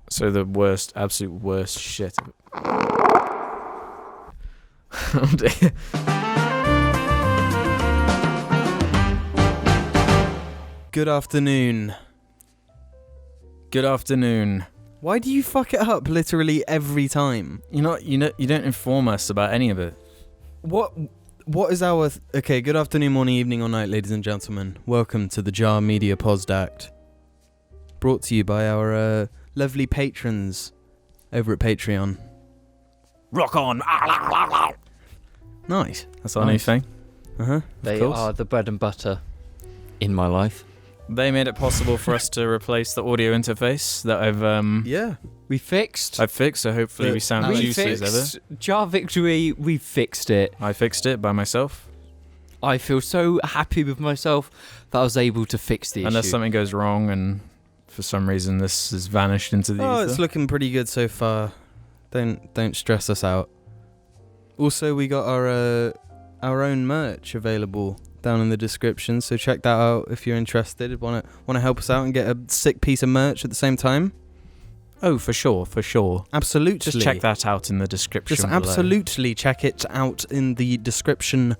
So the worst, absolute worst shit. Oh dear. Good afternoon. Good afternoon. Why do you fuck it up literally every time? You don't inform us about any of it. What is our... Okay, good afternoon, morning, evening or night, ladies and gentlemen. Welcome to the Media Posdact. Brought to you by our lovely patrons over at Patreon. Rock on. Nice. That's our new thing. Uh-huh. They are the bread and butter in my life. They made it possible for us to replace the audio interface that I've We fixed. I've fixed, so hopefully we sound We juicy as ever. fixed Jar Victory. We fixed it. I fixed it by myself. I feel so happy with myself that I was able to fix the Unless issue. something goes wrong and for some reason this has vanished into the ether. It's looking pretty good so far. Don't stress us out. Also, we got our own merch available down in the description, so check that out if you're interested. Want to help us out and get a sick piece of merch at the same time? Oh, for sure. Absolutely. Just check that out in the description Just below. absolutely check it out in the description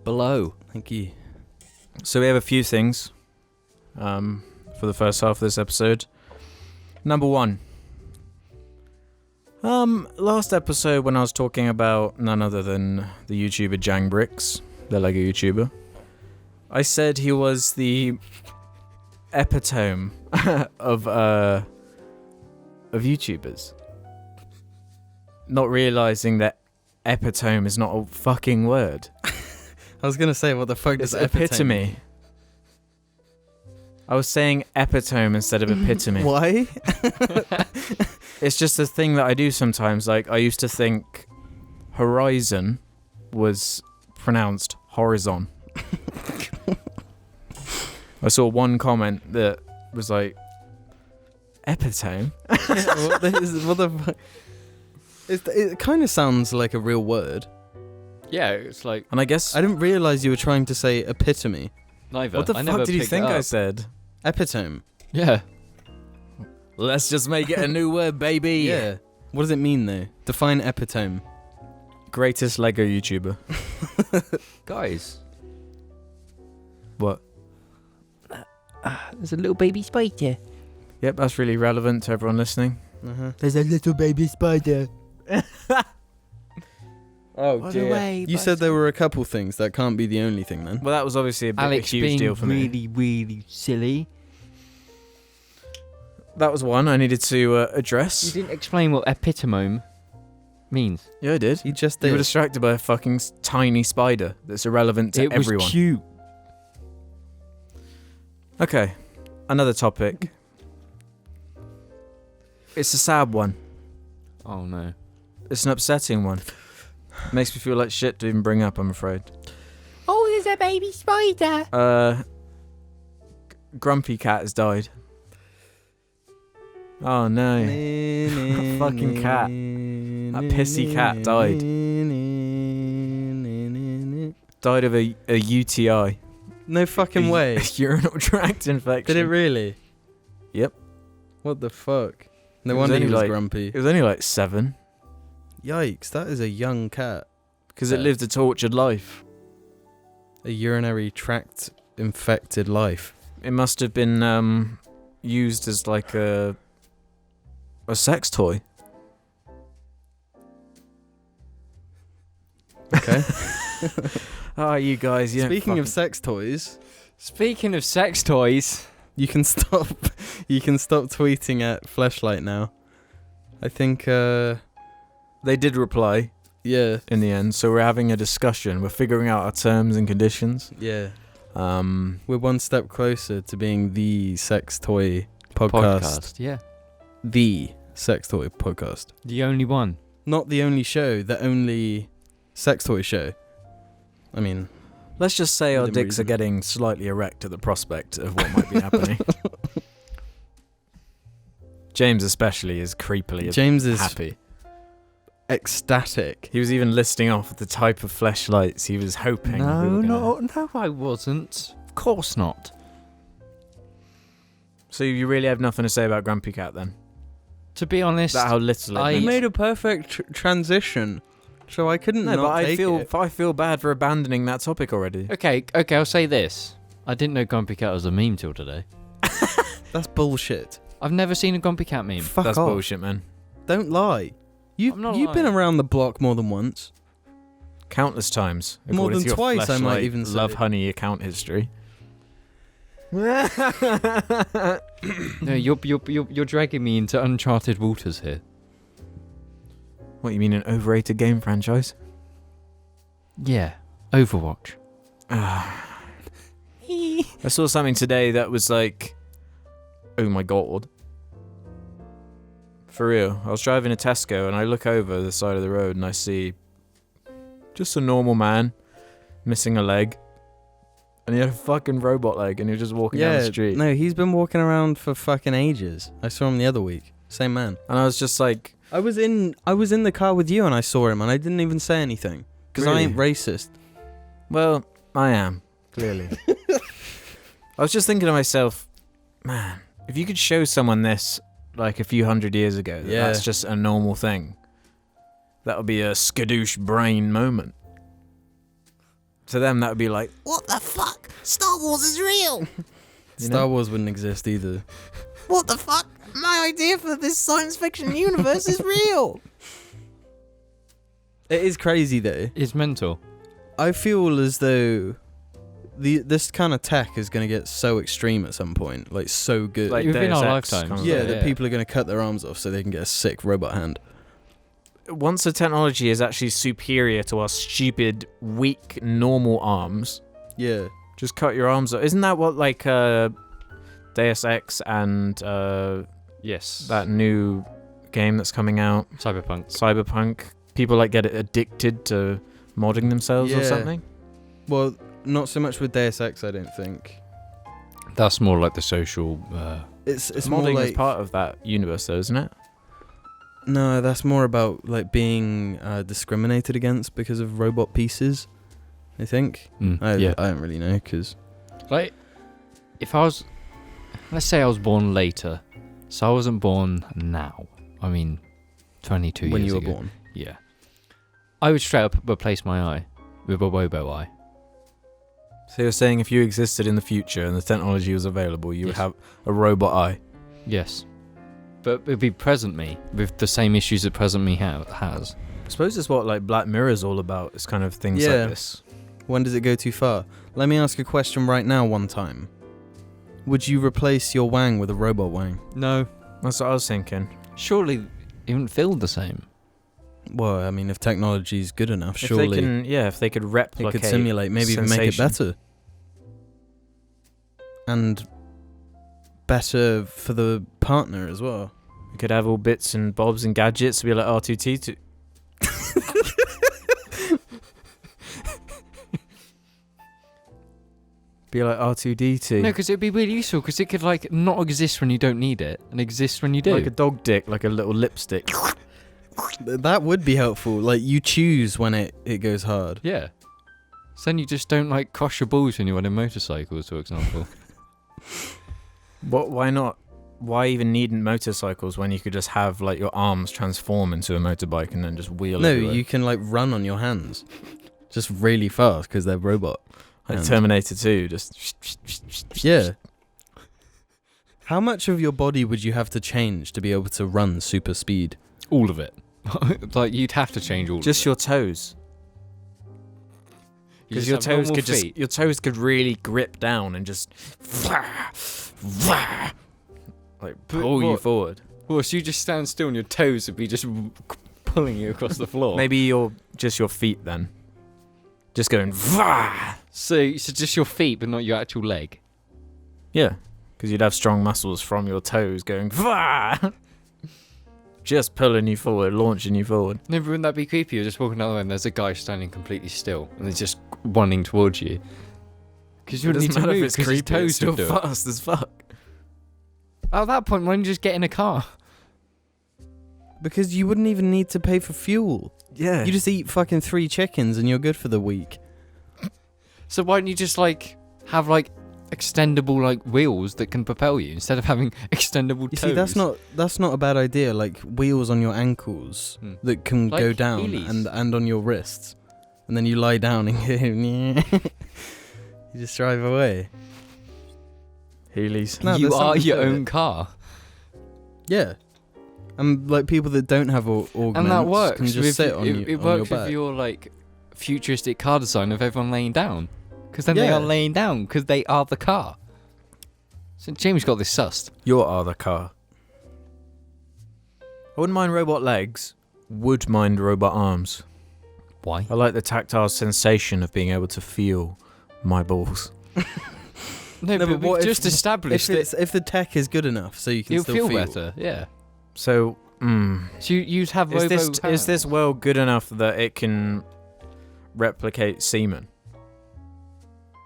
below. Thank you. So we have a few things for the first half of this episode. Number one. Last episode when I was talking about none other than the YouTuber Jang Bricks, the Lego YouTuber, I said he was the epitome of YouTubers. Not realizing that epitome is not a fucking word. I was gonna say, what the fuck does It's epitome. I was saying epitome instead of epitome. Why? It's just a thing that I do sometimes. Like, I used to think horizon was pronounced horizon. I saw one comment that was like, epitome? What the fuck? It kind of sounds like a real word. Yeah, it's like And I guess... I didn't realise you were trying to say epitome. neither. What the I fuck never did you picked think it I up. said? Epitome. Yeah. Let's just make it a new word, baby. Yeah. What does it mean though? Define epitome. Greatest Lego YouTuber. Guys, What? there's a little baby spider. Yep, that's really relevant to everyone listening. Uh-huh. There's a little baby spider. Oh dear. You said there were a couple things. That can't be the only thing then. Well, that was obviously a Alex huge being deal for me. really, really silly. That was one I needed to You address. didn't explain what epitome means. Yeah, I did. You just You did. were distracted by a fucking tiny spider that's irrelevant to It was everyone. cute. Okay, another topic. It's a sad one. Oh no. It's an upsetting one. Makes me feel like shit to even bring up, I'm afraid. Oh, there's a baby spider. Grumpy Cat has died. Oh no. Fucking cat. That pissy cat died. Died of a UTI. No fucking way. A urinary tract infection. Did it really? Yep. What the fuck? No It was wonder he only was like- grumpy. It was only like 7. Yikes, that is a young cat. Because it lived a tortured life. A urinary tract infected life. It must have been used as like a sex toy. Okay. Oh, you guys. You Speaking of sex toys, Speaking of sex toys, you can stop tweeting at Fleshlight now. I think they did reply yeah. in the end, so we're having a discussion. We're figuring out our terms and conditions. Yeah. We're one step closer to being the sex toy podcast. podcast. Yeah. The sex toy podcast. The only one. Not the only show, the only sex toy show. I mean, Let's just say our Within dicks are reason. getting slightly erect at the prospect of what might be happening. James especially is creepily James is happy. ecstatic. He was even listing off the type of fleshlights he was hoping. No, I wasn't. Of course not. So you really have nothing to say about Grumpy Cat then? To be honest, That how little it I- You means. made a perfect transition, so I couldn't No, not but take it. I feel bad for abandoning that topic already. okay, I'll say this. I didn't know Grumpy Cat was a meme till today. That's bullshit. I've never seen a Grumpy Cat meme. Fuck That's off. bullshit, man. Don't lie. I'm not You've been lying. around the block more than once. Countless times. More according than to your twice, I might Fleshlight even say. Love Honey account history. No, you're dragging me into uncharted waters here. What, you mean an overrated game franchise? Yeah, Overwatch. I saw something today that was like, oh my god. For real. I was driving to Tesco and I look over the side of the road and I see just a normal man missing a leg. And he had a fucking robot leg and he was just walking down the street. No, he's been walking around for fucking ages. I saw him the other week. Same man. And I was just like, I was in the car with you and I saw him and I didn't even say anything because I ain't racist. well, I am, clearly. I was just thinking to myself, man, if you could show someone this like a few hundred years ago, that Yeah. that's just a normal thing, that would be a skadoosh brain moment. To them, that would be like, what the fuck? Star Wars is real! You Star know? Wars wouldn't exist either. What the fuck? My idea for this science fiction universe is real! It is crazy though. It's mental. I feel as though this kind of tech is going to get so extreme at some point, like so good. Like Within Deus our Ex lifetimes. kind of yeah, thing. that people are going to cut their arms off so they can get a sick robot hand. Once the technology is actually superior to our stupid, weak, normal arms, Yeah. just cut your arms off. Isn't that what, like, Deus Ex and Yes. that new game that's coming out, Cyberpunk, people, like, get addicted to modding themselves or Yeah. something? Well, not so much with Deus Ex, I don't think. That's more like the social. It's more Modding like is part of that universe, though, isn't it? no, that's more about like being discriminated against because of robot pieces. I think. I don't really know because Like, if I was, let's say I was born later, so I wasn't born now. I mean, 22 when years you were ago. born. Yeah. I would straight up replace my eye with a Wobo eye. So you're saying if you existed in the future and the technology was available, you would Yes. have a robot eye? Yes. But it'd be present me with the same issues that present me has. I suppose it's what, like, Black Mirror's all about. It's kind of things Yeah. like this. When does it go too far? Let me ask a question right now. One time, would you replace your Wang with a robot Wang? No. That's what I was thinking. Surely it wouldn't feel the same. Well, I mean, if technology's good enough, If surely they can, if they could it replicate, could simulate, maybe even make it sensation. better. And better for the partner as well. You could have all bits and bobs and gadgets to be like R2-D2. Be like R2-D2. No, because it'd be really useful because it could like not exist when you don't need it and exist when you do. Like a dog dick, like a little lipstick. That would be helpful. Like you choose when it goes hard. Yeah. So then you just don't like crush your balls when you're on motorcycles, for example. What? Why not? Why even need motorcycles when you could just have like your arms transform into a motorbike and then just wheel No, everywhere? you can like run on your hands, just really fast because they're robot. Like hands. Terminator 2, just Yeah. How much of your body would you have to change to be able to run super speed? All of it. Like you'd have to change all just of your toes. it. You Because just your have toes normal could feet. your toes could really grip down and just like pull you what? forward. Well, so you just stand still and your toes would be just pulling you across the floor. Maybe your feet then. Just going So just your feet, but not your actual leg. yeah, because you'd have strong muscles from your toes going just pulling you forward, launching you forward. No, but wouldn't that be creepy? You're just walking down the way and there's a guy standing completely still and he's just running towards you. Because you It wouldn't need doesn't to matter move if it's because his creepy, it's toes still would do it. fast as fuck. At that point, why don't you just get in a car? Because you wouldn't even need to pay for fuel. Yeah. You just eat fucking 3 chickens and you're good for the week. So why don't you just like have like extendable like wheels that can propel you instead of having extendable You toes. see, that's not a bad idea. Like wheels on your ankles that can Like go down Heelys. and on your wrists, and then you lie down and you just drive away. Heelys. No, you there's are something your to own it. car. Yeah, and like people that don't have augments And that works. can just with, sit on, it on works your with back. your like futuristic car design of everyone laying down. Because then they Yeah. are laying down because they are the car. So James got this sussed. Your other car. I wouldn't mind robot legs. Would mind robot arms. Why? I like the tactile sensation of being able to feel my balls. No, but what we've if- just established that If the tech is good enough, so you can you'll still feel better. Yeah. So, So you'd have is robo this hands. world good enough that it can replicate semen?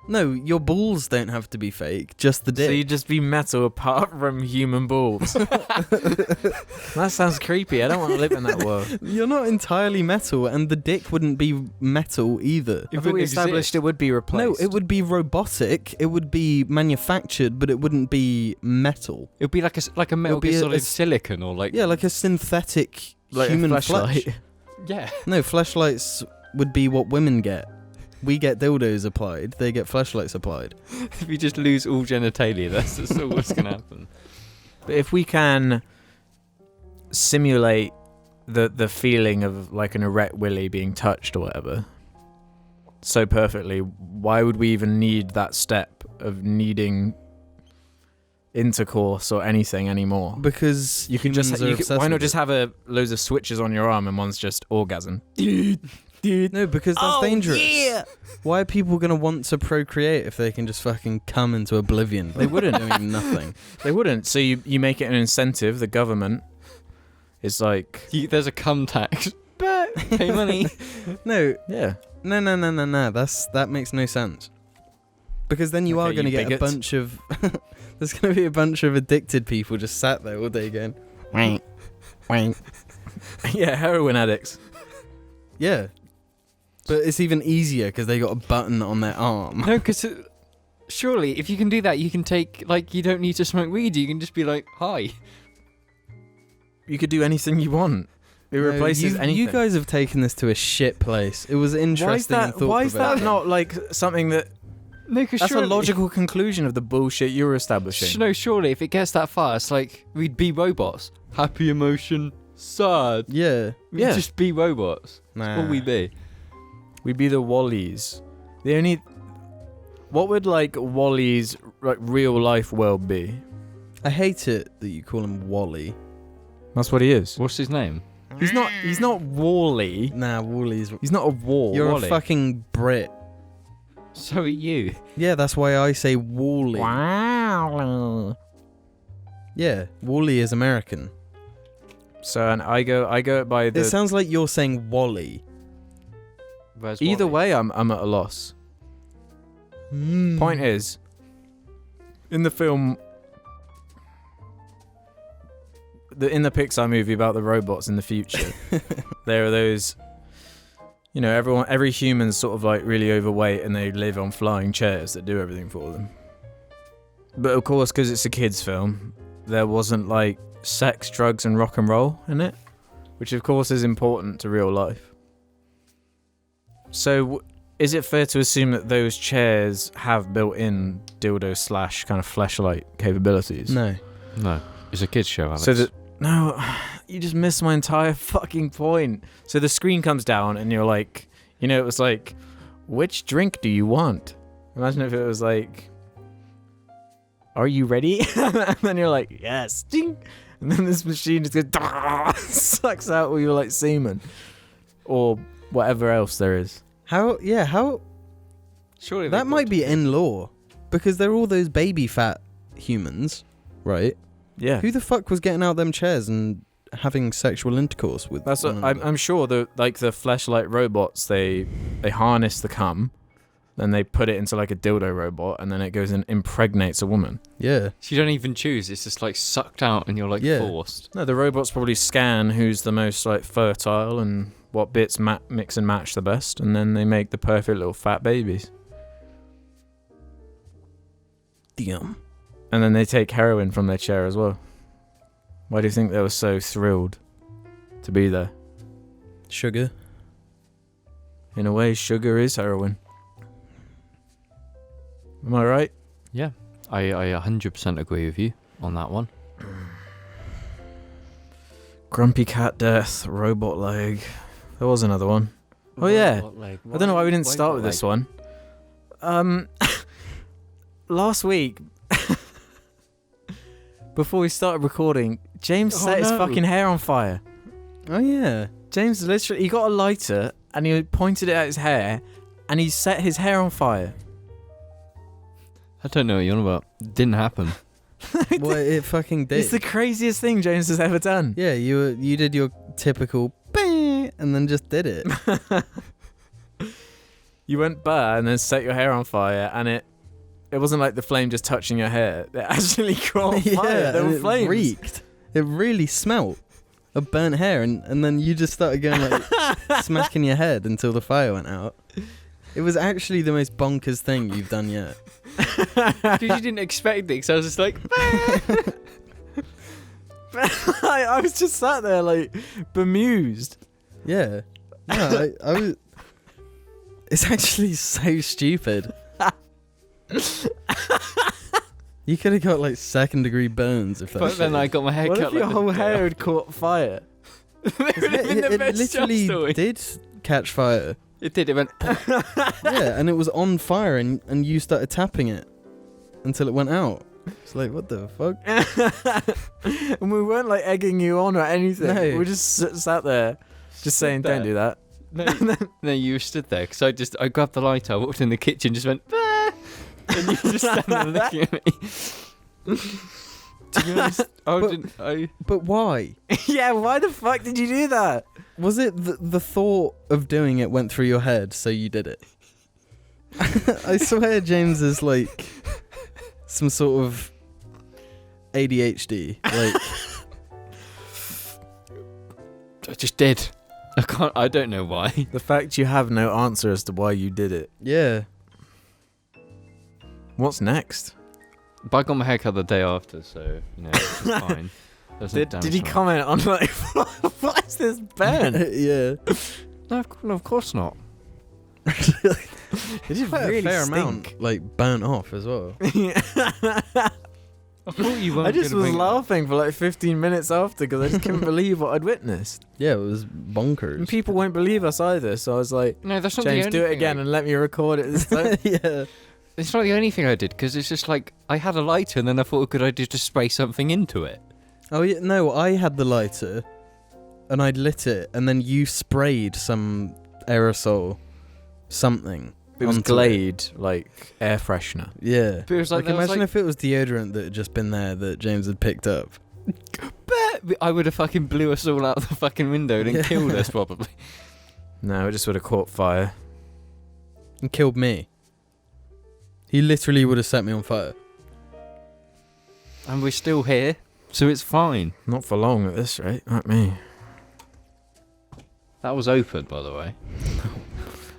No, your balls don't have to be fake, just the dick. So you'd just be metal apart from human balls. That sounds creepy. I don't want to live in that world. You're not entirely metal, and the dick wouldn't be metal either. I thought we established it would be replaced. No, it would be robotic. It would be manufactured, but it wouldn't be metal. It would be like a Metal It'll be Gear a- Solid a- silicon or like Yeah, like a synthetic like human a fleshlight. flesh. yeah. No, fleshlights would be what women get. We get dildos applied. They get fleshlights applied. If you just lose all genitalia, that's all what's gonna happen. But if we can simulate the feeling of like an erect willy being touched or whatever so perfectly, why would we even need that step of needing intercourse or anything anymore? Because You can just humans are obsessed why not with just it. have loads of switches on your arm and one's just orgasm? No, because that's dangerous. Why are people gonna want to procreate if they can just fucking come into oblivion? They wouldn't. doing nothing. They wouldn't. So you make it an incentive. The government is like, There's a cum tax. But pay money. No, yeah, no. That makes no sense. Because then you Okay, are going to you get bigots. a bunch of. There's going to be a bunch of addicted people just sat there all day going, wank, wank. yeah, heroin addicts. Yeah. But it's even easier because they got a button on their arm. No, because surely if you can do that, you can take like you don't need to smoke weed. You can just be like, hi. You could do anything you want. It replaces anything. You guys have taken this to a shit place. It was interesting. and Why is that thought-provoking. not like something that? No, because That's a logical conclusion of the bullshit you're establishing. No, surely if it gets that far, it's like we'd be robots. Happy emotion, sad. Yeah. We'd Yeah. just be robots. Nah. That's all we'd be. We'd be the Wallies. The only. What would like Wally's like real life world be? I hate it that you call him Wally. That's what he is. What's his name? He's not. He's not Wally. Nah, Wally's. He's not a wall. You're Wally. a fucking Brit. So are you. Yeah, that's why I say Wally. Wow. Yeah, Wally is American. So and I go by the. It sounds like you're saying Wally. Where's Either Wally? way, I'm at a loss. Point is, in the film, in the Pixar movie about the robots in the future, there are those, you know, every human's sort of like really overweight and they live on flying chairs that do everything for them. But of course, because it's a kids' film, there wasn't like sex, drugs, and rock and roll in it, which of course is important to real life. So, is it fair to assume that those chairs have built-in dildo / kind of fleshlight capabilities? No. No, it's a kids show, Alex. So that no, you just missed my entire fucking point. So the screen comes down and you're like, you know, it was like, which drink do you want? Imagine if it was like, are you ready? And then you're like, yes, ding. And then this machine just goes, sucks out all your like semen or whatever else there is. How? Yeah, how? surely That might be in law. Because they're all those baby fat humans, right? Yeah. Who the fuck was getting out them chairs and having sexual intercourse with That's one what, another? I'm sure the fleshlight robots, they harness the cum, then they put it into like a dildo robot, and then it goes and impregnates a woman. Yeah. So you don't even choose. It's just like sucked out, and you're like Yeah. forced. No, the robots probably scan who's the most like fertile and what bits mix and match the best, and then they make the perfect little fat babies. lithium. And then they take heroin from their chair as well. Why do you think they were so thrilled to be there? Sugar. In a way, sugar is heroin. Am I right? Yeah, I 100% agree with you on that one. Grumpy cat death, robot leg. There was another one. Oh yeah. I don't know why we didn't start with this one. Last week, before we started recording, James set his fucking hair on fire. Oh yeah. James literally, he got a lighter and he pointed it at his hair and he set his hair on fire. I don't know what you're on about. Didn't happen. Well, it fucking did. It's the craziest thing James has ever done. Yeah, you did your typical bang and then just did it. You went burr and then set your hair on fire, and it wasn't like the flame just touching your hair. It actually caught fire. There were flames. It reeked. It really smelt of burnt hair, and then you just started going like smacking your head until the fire went out. It was actually the most bonkers thing you've done yet. Because you didn't expect it, so I was just like... I was just sat there like bemused. Yeah. No, I was... It's actually so stupid. You could have got like 2nd-degree burns if that. But then I got my hair What cut if your like whole hair had caught fire? It literally did catch fire. It did. It went. Yeah, and it was on fire, and you started tapping it until it went out. It's like, what the fuck? And we weren't like egging you on or anything. No. We just sat there, just saying, "Don't do that." No, you stood there because I grabbed the lighter, I walked in the kitchen, just went. Bah! And you just stand there looking at me. To be honest, But why? Yeah, why the fuck did you do that? Was it the thought of doing it went through your head, so you did it? I swear James is like some sort of ADHD. Like, I just did. I don't know why. The fact you have no answer as to why you did it. yeah. What's next? But I got my haircut the day after, so you know it's fine. Did he comment on like, what is this burn? Yeah. No, of course not. It is Quite really a fair stink. amount, like, burnt off as well. I thought you weren't. I just gonna was bring it up. laughing for like 15 minutes after because I just couldn't believe what I'd witnessed. Yeah, it was bonkers. And people won't believe us either, so I was like, No, that's not James, the only do it thing again and let me record it this time. Yeah. It's not the only thing I did because it's just like I had a lighter and then I thought, a good idea to spray something into it. Oh yeah, no, I had the lighter, and I'd lit it, and then you sprayed some aerosol, something. It was onto Glade, like air freshener. Yeah. But it was like, there was imagine like- if it was deodorant that had just been there that James had picked up. I would have fucking blew us all out of the fucking window and Yeah. killed us probably. No, it just would have caught fire. And killed me. He literally would have set me on fire. And we're still here, so it's fine. Not for long at this rate, like me. That was open, by the way.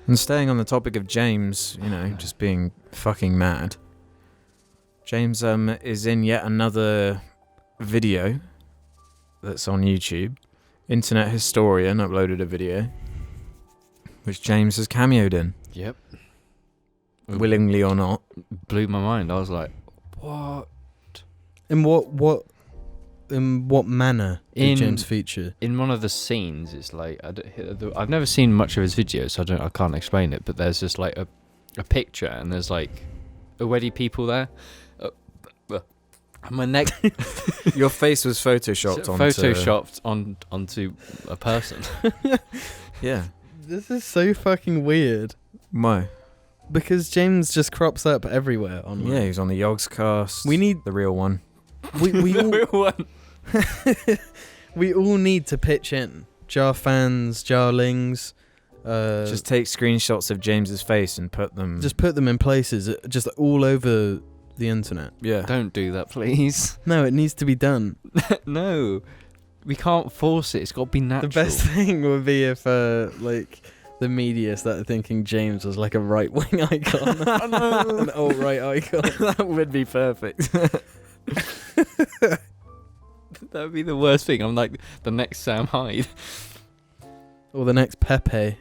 And staying on the topic of James, you know, just being fucking mad. James is in yet another video that's on YouTube. Internet Historian uploaded a video which James has cameoed in, Yep. willingly or not. Blew my mind. I was like, what? In what manner did In- James feature? In one of the scenes, it's like I've never seen much of his videos, so I can't explain it. But there's just like a picture, and there's like already people there. My neck Your face was photoshopped onto a person. Yeah. This is so fucking weird. Why? Because James just crops up everywhere online. Yeah, he's on the JARCAST. We need the real one. we all need to pitch in. Jar fans, Jarlings. Just take screenshots of James's face and put them. Just put them in places, just all over the internet. Yeah. Don't do that, please. No, it needs to be done. No, we can't force it. It's got to be natural. The best thing would be if, like, the media started thinking James was like a right-wing icon. An alt-right icon. That would be perfect. That would be the worst thing. I'm like the next Sam Hyde. Or the next Pepe.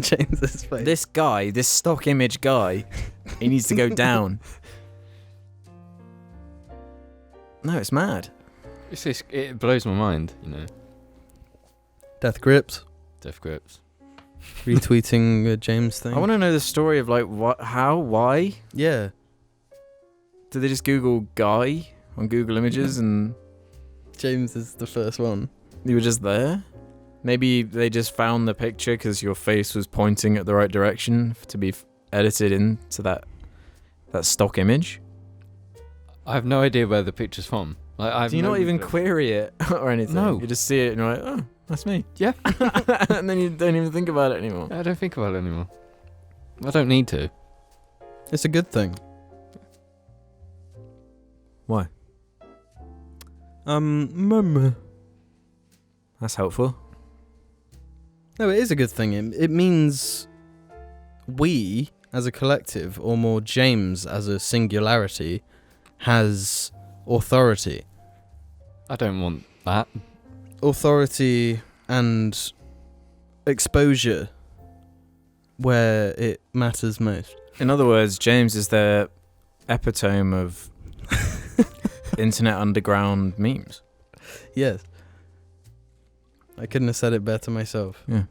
James's face. This guy, this stock image guy, he needs to go down. No, it's mad. It blows my mind, you know. Death Grips. Death grips. Retweeting a James thing. I want to know the story of like what, how, why. Yeah. Did they just Google guy on Google Images and James is the first one. you were just there? Maybe they just found the picture because your face was pointing at the right direction to be edited into that stock image. I have no idea where the picture's from. Like, Do you not even query it or anything? No. You just see it and you're like, oh, that's me. Yeah. And then you don't even think about it anymore. I don't think about it anymore. I don't need to. It's a good thing. Why? Mama. That's helpful. No, it is a good thing. It means we, as a collective, or more James as a singularity, has authority. I don't want that. Authority and exposure where it matters most. In other words, James is the epitome of internet underground memes. Yes. I couldn't have said it better myself. Yeah.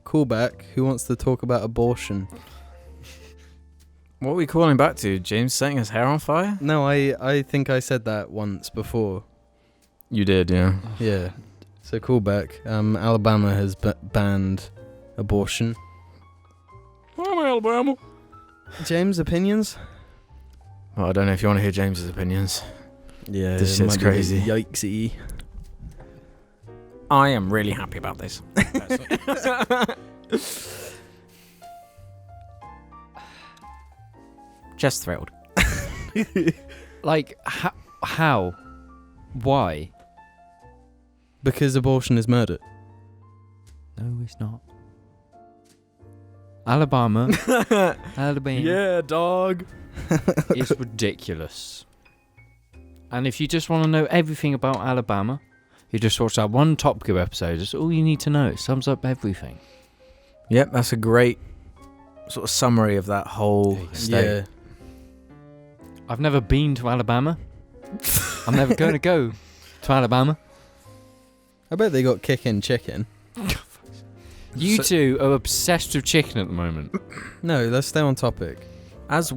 Callback. Who wants to talk about abortion? What are we calling back to? James setting his hair on fire? No, I think I said that once before. You did, yeah. Yeah. So callback. Alabama has banned abortion. I'm Alabama. James, opinions? Well, I don't know if you want to hear James's opinions. Yeah, This it shit's might be crazy. Yikesy. I am really happy about this. Just thrilled. Like, how? Why? Because abortion is murder. No, it's not. Alabama. Alabama. dog. It's ridiculous. And if you just want to know everything about Alabama, you just watch that one Top Gear episode. That's all you need to know. It sums up everything. Yep, that's a great sort of summary of that whole state. Yeah. I've never been to Alabama. I'm never going to go to Alabama. I bet they got kickin' chicken. You two are obsessed with chicken at the moment. No, let's stay on topic. As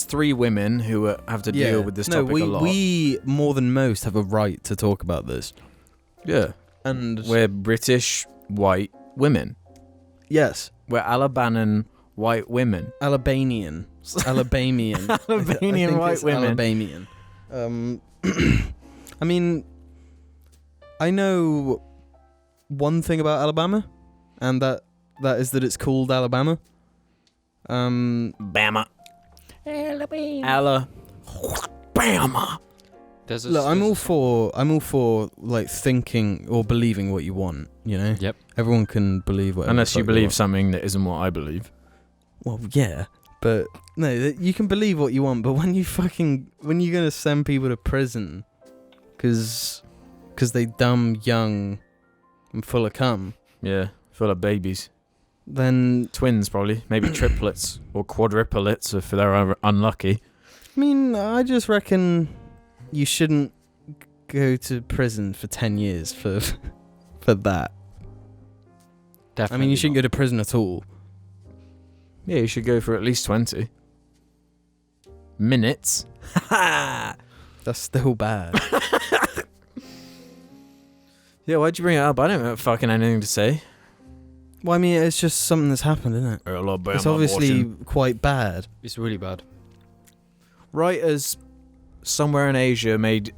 three women who have to deal with this topic a lot. We more than most have a right to talk about this. Yeah. And We're British white women. yes, We're Alabanan white women. Alabamian. Albanian white it's women. Alabamian. I mean, I know one thing about Alabama, and that is that it's called Alabama. Bama. Alabama. Look, I'm all for like thinking or believing what you want, you know? Yep. Everyone can believe whatever. Unless the you fuck they believe want. something that isn't what I believe. Well, yeah, but no, you can believe what you want, but when you're gonna send people to prison because they dumb, young, and full of cum, Yeah, full of babies. then Twins, probably. Maybe triplets or quadruplets if they're unlucky. I mean, I just reckon you shouldn't go to prison for 10 years for that. Definitely. I mean, you shouldn't go to prison at all. Yeah, you should go for at least 20 minutes. That's still bad. Yeah, why'd you bring it up? I don't have fucking anything to say. Well, I mean, it's just something that's happened, isn't it? It's obviously quite bad. It's really bad. Writers somewhere in Asia made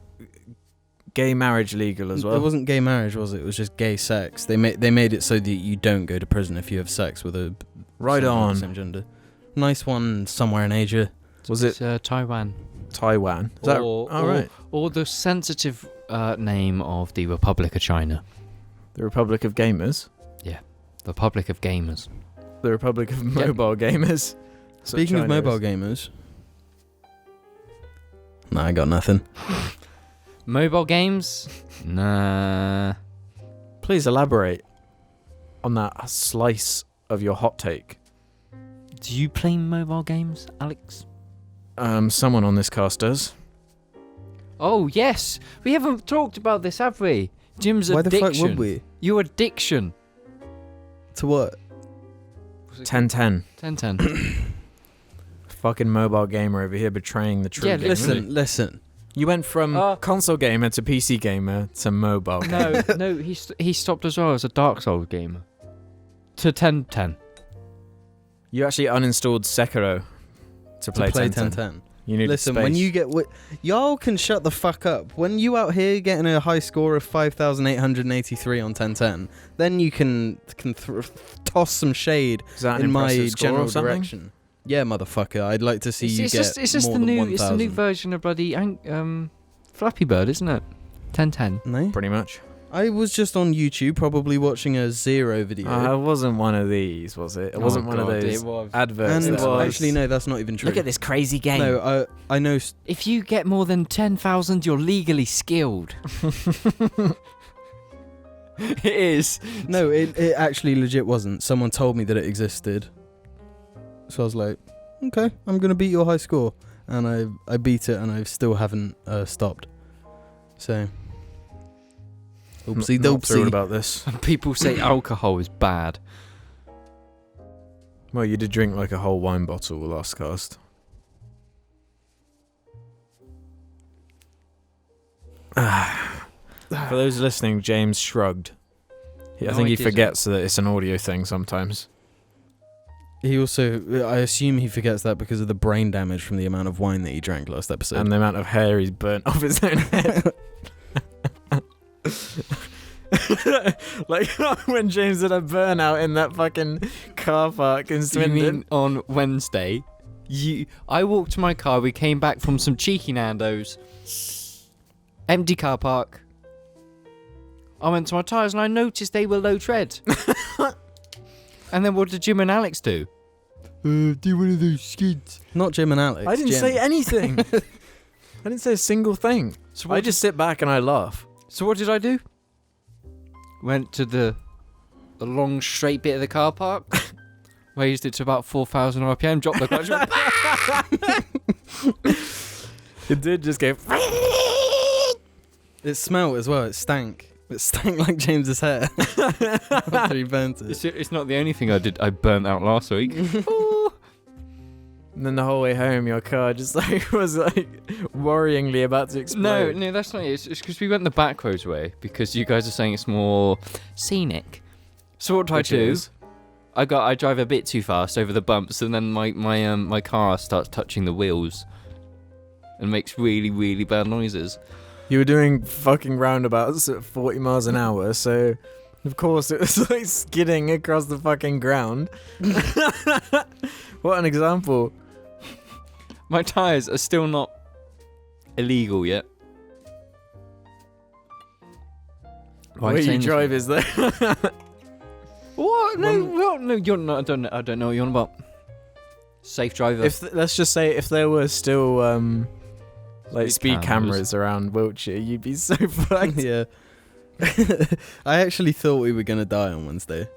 gay marriage legal as well. It wasn't gay marriage, was it? It was just gay sex. They made it so that you don't go to prison if you have sex with a Right someone of the on. same gender. Nice one somewhere in Asia. Was it It's, Taiwan? Taiwan? Is that or, all right? Or the sensitive name of the Republic of China. The Republic of Gamers. The Republic of Gamers. The Republic of Mobile Gamers. That's what Speaking of China mobile is. gamers. Nah, I got nothing. Mobile games? Nah. Please elaborate on that slice of your hot take. Do you play mobile games, Alex? Someone on this cast does. Oh, yes. We haven't talked about this, have we? Jim's Why addiction. the fuck would we? Your addiction. To what? 10-10. 10-10. Fucking mobile gamer over here betraying the true Yeah, gamer. Listen. You went from console gamer to PC gamer to mobile gamer. No, he stopped as well as a Dark Souls gamer. To 10-10. You actually uninstalled Sekiro to play 10-10. You need Listen, space. when you get... y'all can shut the fuck up. When you out here getting a high score of 5,883 on 10-10, then you can toss some shade Is that an in my impressive score or general something? direction. Yeah, motherfucker. I'd like to see you It's get just more the than new 1,000. it's the new version of bloody Flappy Bird, isn't it? 10-10. No? Pretty much. I was just on YouTube probably watching a Zero video. It wasn't one of these, was it? It wasn't one of those adverts. and that was- actually, no, that's not even true. Look at this crazy game. No, I know... If you get more than 10,000, you're legally skilled. It is. No, it actually legit wasn't. Someone told me that it existed. So I was like, okay, I'm going to beat your high score. And I beat it and I still haven't stopped. So... Oopsie Not thrilled doopsie. about this. People say alcohol is bad. Well, you did drink like a whole wine bottle last cast. For those listening, James shrugged. I No, think I he didn't. forgets that it's an audio thing sometimes. He also... I assume he forgets that because of the brain damage from the amount of wine that he drank last episode. And the amount of hair he's burnt off his own head. Like when James did a burnout in that fucking car park in You Swindon. mean on Wednesday? I walked to my car. We came back from some cheeky Nando's. Empty car park. I went to my tyres and I noticed they were low tread. And then what did Jim and Alex do? Do one of those skids. Not Jim and Alex. I didn't Jim. say anything. I didn't say a single thing. So I just sit back and I laugh. So what did I do? Went to the long straight bit of the car park. Raised it to about 4,000 RPM. Dropped the clutch. It did just go. It smelled as well. It stank. It stank like James's hair. After he burnt it. It's not the only thing I did. I burnt out last week. And then the whole way home, your car just like was like worryingly about to explode. No, that's not it. It's because we went the back roads way because you guys are saying it's more scenic. So what do Which I do? is? I drive a bit too fast over the bumps, and then my car starts touching the wheels, and makes really really bad noises. You were doing fucking roundabouts at 40 miles an hour, so of course it was like skidding across the fucking ground. What an example. My tyres are still not illegal yet. The way you drive is there. What? No, you're not. I don't know what you're on about. Safe driver. Let's just say if there were still like speed cameras. cameras around Wiltshire, you'd be so fucked. Yeah. I actually thought we were going to die on Wednesday.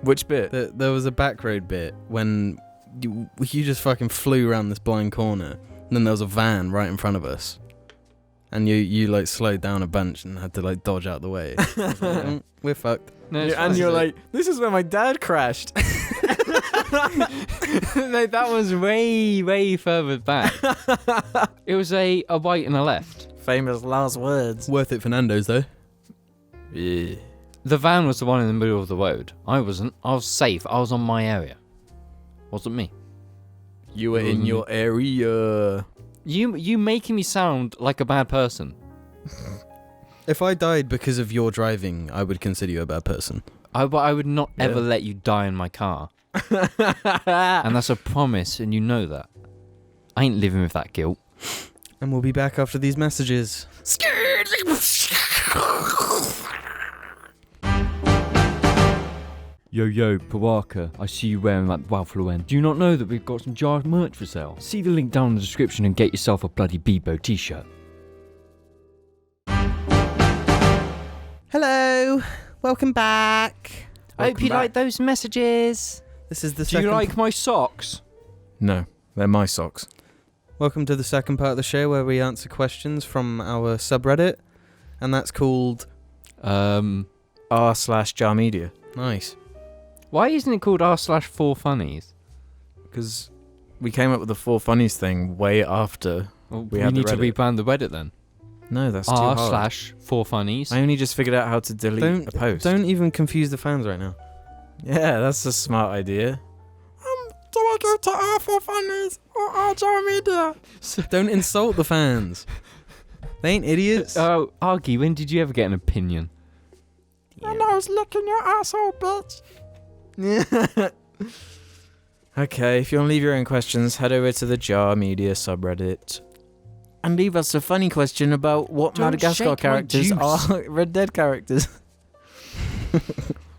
Which bit? There was a back road bit when you just fucking flew around this blind corner, and then there was a van right in front of us, and you like slowed down a bunch and had to like dodge out the way. I was like, we're fucked. No, it's And fine. you're like, this is where my dad crashed. No, that was way further back. It was a right and a left. Famous last words. Worth it for Nando's though. Yeah. The van was the one in the middle of the road. I wasn't. I was safe. I was on my area. Wasn't me. You were in your area. You making me sound like a bad person. If I died because of your driving, I would consider you a bad person. I would not Yeah. ever let you die in my car. And that's a promise, and you know that. I ain't living with that guilt. And we'll be back after these messages. Yo, Pawaka, I see you wearing that Walfluent. Do you not know that we've got some jar merch for sale? See the link down in the description and get yourself a bloody Bebo t-shirt. Hello, welcome back. I hope you like those messages. This is the Do second. you like my socks? No, they're my socks. Welcome to the second part of the show where we answer questions from our subreddit, and that's called r/jar media. Nice. Why isn't it called r/4funnies? Because we came up with the 4funnies thing way after. Well, We we have the need to Reddit. rebrand the Reddit then. No, that's too hard. r/4funnies. I only just figured out how to delete a post. Don't even confuse the fans right now. Yeah, that's a smart idea. Do I go to r/4funnies or r/jar media? Don't insult the fans. They ain't idiots. Oh, Argy, when did you ever get an opinion? And I was licking your asshole, bitch. Yeah. Okay, if you want to leave your own questions, head over to the Jar Media subreddit and leave us a funny question about what Don't Madagascar shake my characters juice. are Red Dead characters.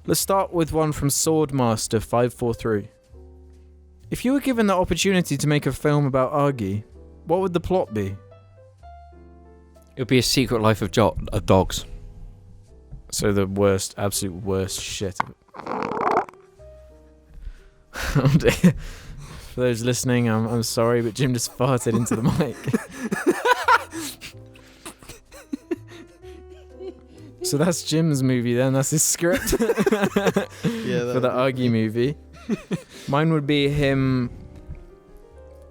Let's start with one from Swordmaster543. If you were given the opportunity to make a film about Argy, what would the plot be? It would be a secret life of dogs. So the worst, absolute worst shit. Oh dear. For those listening, I'm sorry, but Jim just farted into the mic. So that's Jim's movie then, that's his script. Yeah, for the Argy movie. Mine would be him.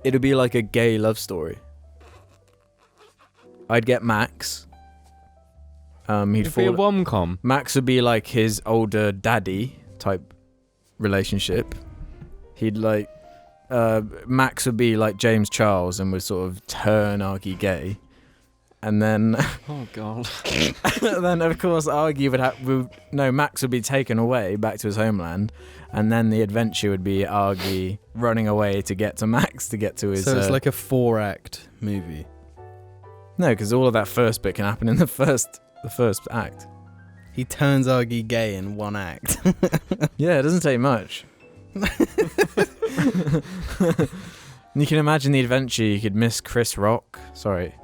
It'd be like a gay love story. I'd get Max. He'd It'd be a fall. wom-com. Max would be like his older daddy type relationship. He'd like. Max would be like James Charles and would sort of turn Argy gay. And then. Oh, God. then of course Argy Max would be taken away back to his homeland, and then the adventure would be Argy running away to get to Max to get to his. So it's like a 4-act movie. No, because all of that first bit can happen in the first act. He turns Argy gay in 1 act. Yeah, it doesn't take much. You can imagine the adventure. You could miss Chris Rock. Sorry.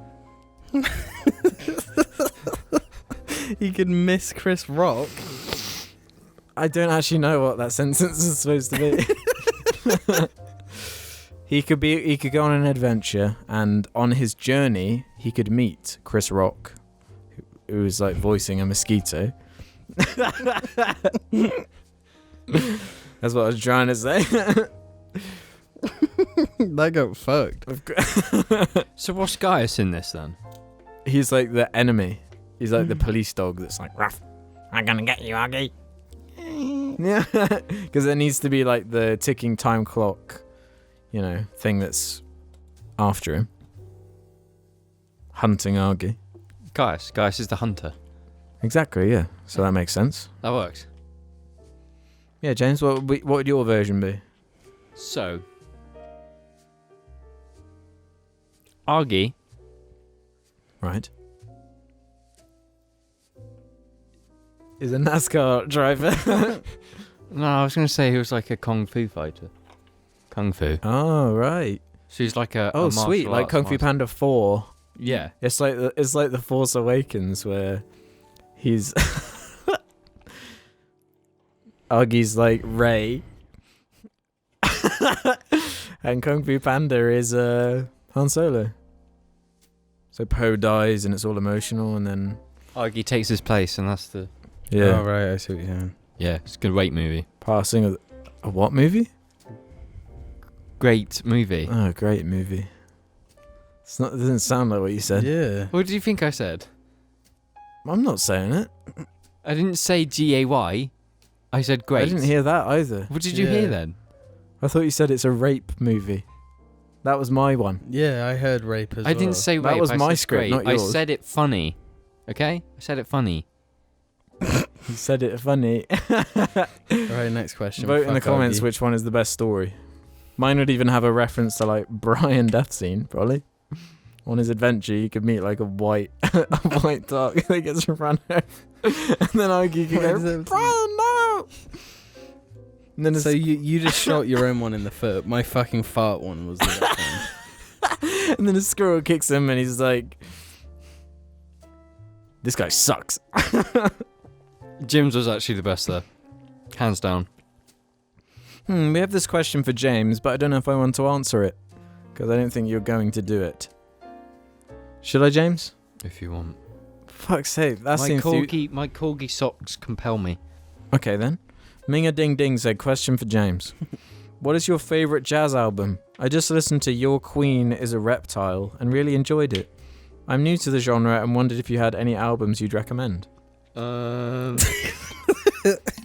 He could miss Chris Rock. I don't actually know what that sentence is supposed to be. He could go on an adventure, and on his journey, he could meet Chris Rock, who was like voicing a mosquito. That's what I was trying to say. That got fucked. So what's Gaius in this then? He's like the enemy. He's like the police dog that's like, "Ruff, I'm gonna get you, Argy." Yeah, because there needs to be like the ticking time clock, thing that's after him, hunting Argy. Gaius is the hunter. Exactly, yeah. So that makes sense. That works. Yeah, James, what would your version be? So, Argy Right. Is a NASCAR driver. No, I was going to say he was like a kung fu fighter. Kung fu. Oh, right. So he's like a Oh, martial sweet. Like arts Kung Fu master. Panda 4. Yeah. It's like the Force Awakens where he's Argy's like Rey. And Kung Fu Panda is Han Solo. So Poe dies and it's all emotional, and then Argy takes his place, and that's the Oh, right, I see what you're saying. it's a good great movie. passing of a what movie? Great movie. Oh, great movie. It doesn't sound like what you said. Yeah. What did you think I said? I'm not saying it. I didn't say GAY. I said great. I didn't hear that either. What did you hear then? I thought you said it's a rape movie. That was my one. Yeah, I heard rape as well. I didn't say rape. That was I my said script, great. not yours. I said it funny. Okay? I said it funny. You said it funny. Alright, next question. Vote in the Fuck comments Argy. which one is the best story. Mine would even have a reference to like Brian death scene, probably. On his adventure, you could meet like a white dog that gets run over. And then Argy can go, Brian, no! And then So you just shot your own one in the foot. My fucking fart one was the best one. and then a squirrel kicks him and he's like, this guy sucks. Jim's was actually the best there. Hands down. We have this question for James, but I don't know if I want to answer it. Because I don't think you're going to do it. Should I, James? If you want. Fuck's sake, that My seems my corgi socks compel me. Okay then. Minga Ding Ding said, question for James. What is your favourite jazz album? I just listened to Your Queen is a Reptile and really enjoyed it. I'm new to the genre and wondered if you had any albums you'd recommend.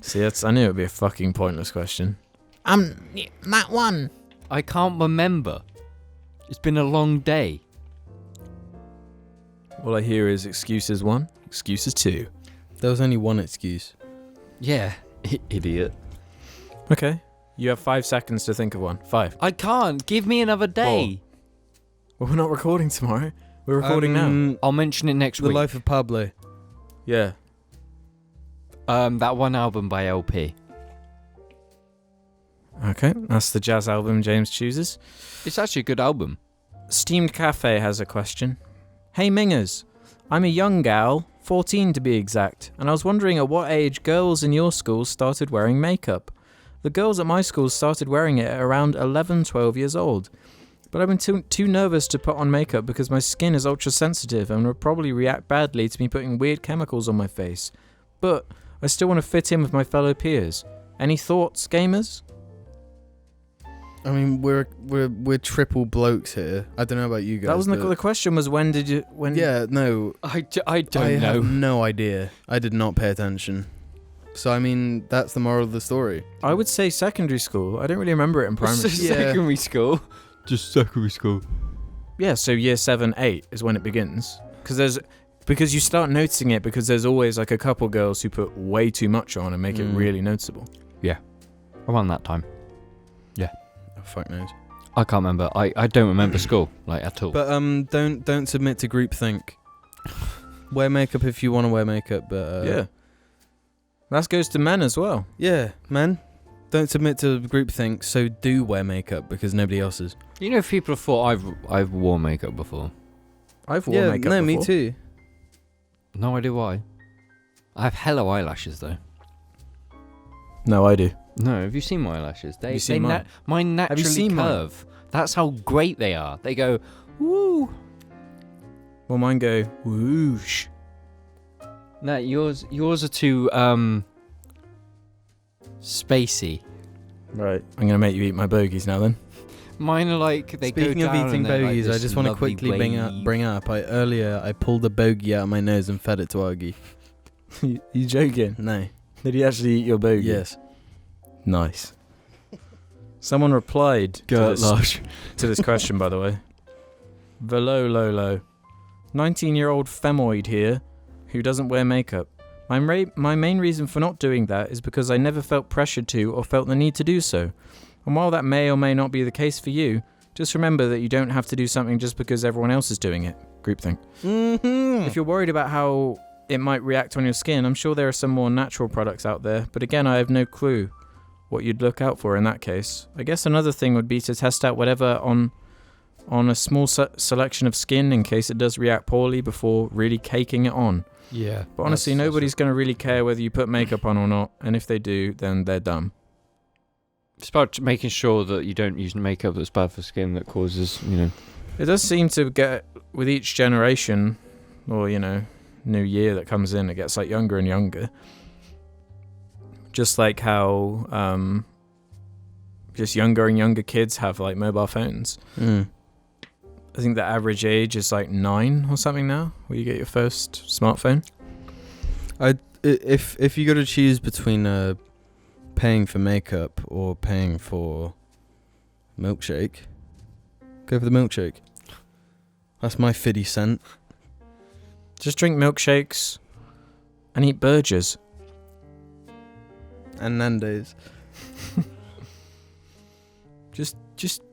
See, I knew it would be a fucking pointless question. That one. I can't remember. It's been a long day. All I hear is excuses 1, excuses 2. There was only one excuse. Yeah, idiot. Okay. You have 5 seconds to think of one. 5. I can't. Give me another day. Well, we're not recording tomorrow. We're recording now. I'll mention it next The week. Life of Pablo. Yeah. That one album by LP. Okay, that's the jazz album James chooses. It's actually a good album. Steamed Cafe has a question. Hey Mingers, I'm a young gal, 14 to be exact, and I was wondering at what age girls in your school started wearing makeup. The girls at my school started wearing it at around 11, 12 years old. But I've been too nervous to put on makeup because my skin is ultra sensitive and would probably react badly to me putting weird chemicals on my face. But I still want to fit in with my fellow peers. Any thoughts, gamers? I mean, we're triple blokes here. I don't know about you guys. That wasn't the question. Was when? Yeah, no. I don't I know. have no idea. I did not pay attention. So I mean, that's the moral of the story. I would say secondary school. I don't really remember it in primary. Secondary school. Just secondary school. Yeah, so year 7, 8 is when it begins. Because you start noticing it because there's always like a couple girls who put way too much on and make it really noticeable. Yeah. Around that time. Oh, fuck knows. I can't remember. I don't remember school, like, at all. But don't submit to groupthink. Wear makeup if you want to wear makeup, but Yeah. That goes to men as well. yeah, man. Don't submit to groupthink. So do wear makeup because nobody else is. You know, if people have thought I've worn makeup before. I've worn makeup before. me too. No idea why. I have hello eyelashes though. No, I do. No, have you seen my eyelashes? Have you seen mine? Mine naturally seen mine? curve. That's how great they are. They go, woo. Well, mine go whoosh. No, yours are too spacey. Right. I'm gonna make you eat my bogies now then. Mine are like they Speaking go of down eating and they're like bogies, I this just want to lovely quickly wave. bring up. I pulled a bogey out of my nose and fed it to Augie. You joking? No. Did he actually eat your bogey? Yes. Nice. Someone replied to this question, by the way. Velo Lolo. 19-year-old femoid here who doesn't wear makeup. My main reason for not doing that is because I never felt pressured to or felt the need to do so. And while that may or may not be the case for you, just remember that you don't have to do something just because everyone else is doing it. Groupthink. Mm-hmm. If you're worried about how it might react on your skin, I'm sure there are some more natural products out there, but again, I have no clue what you'd look out for in that case. I guess another thing would be to test out whatever on a small selection of skin in case it does react poorly before really caking it on. Yeah. But honestly, nobody's going to really care whether you put makeup on or not, and if they do, then they're dumb. It's about making sure that you don't use makeup that's bad for skin that causes, It does seem to get, with each generation, or, new year that comes in, it gets like younger and younger. Just like how just younger and younger kids have like mobile phones. I think the average age is like 9 or something now, where you get your first smartphone. If you got to choose between paying for makeup or paying for milkshake, go for the milkshake. That's my 50 cent. Just drink milkshakes and eat burgers. And Nando's. Just,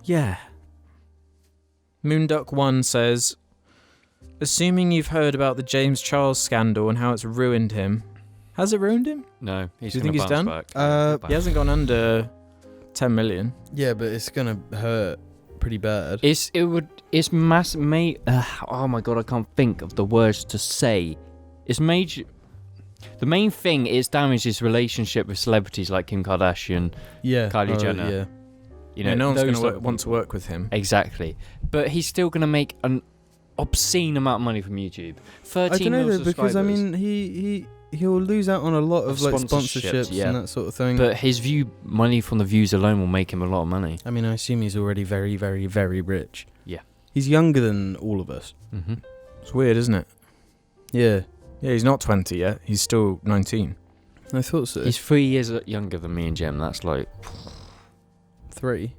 yeah. Moonduck1 says, assuming you've heard about the James Charles scandal and how it's ruined him, Has it ruined him? No, he's Do you gonna think he's bounce done? back. Yeah, he'll He hasn't gone under 10 million. Yeah, but it's gonna hurt pretty bad. It's mass made. Oh my god, I can't think of the words to say. It's major. The main thing is damaged his relationship with celebrities like Kim Kardashian, Yeah, Kylie Jenner. Yeah, You know, Yeah, no one's those going type to of want to people. work with him. Exactly, but he's still gonna make an obscene amount of money from YouTube. 13 I don't know million though, because I subscribers. mean he'll lose out on a lot of like sponsorships yeah. and that sort of thing. But his money from the views alone will make him a lot of money. I mean, I assume he's already very, very, very rich. Yeah. He's younger than all of us. Mm-hmm. It's weird, isn't it? Yeah, Yeah, he's not 20 yet. He's still 19. I thought so. He's 3 years younger than me and Jim. That's like 3.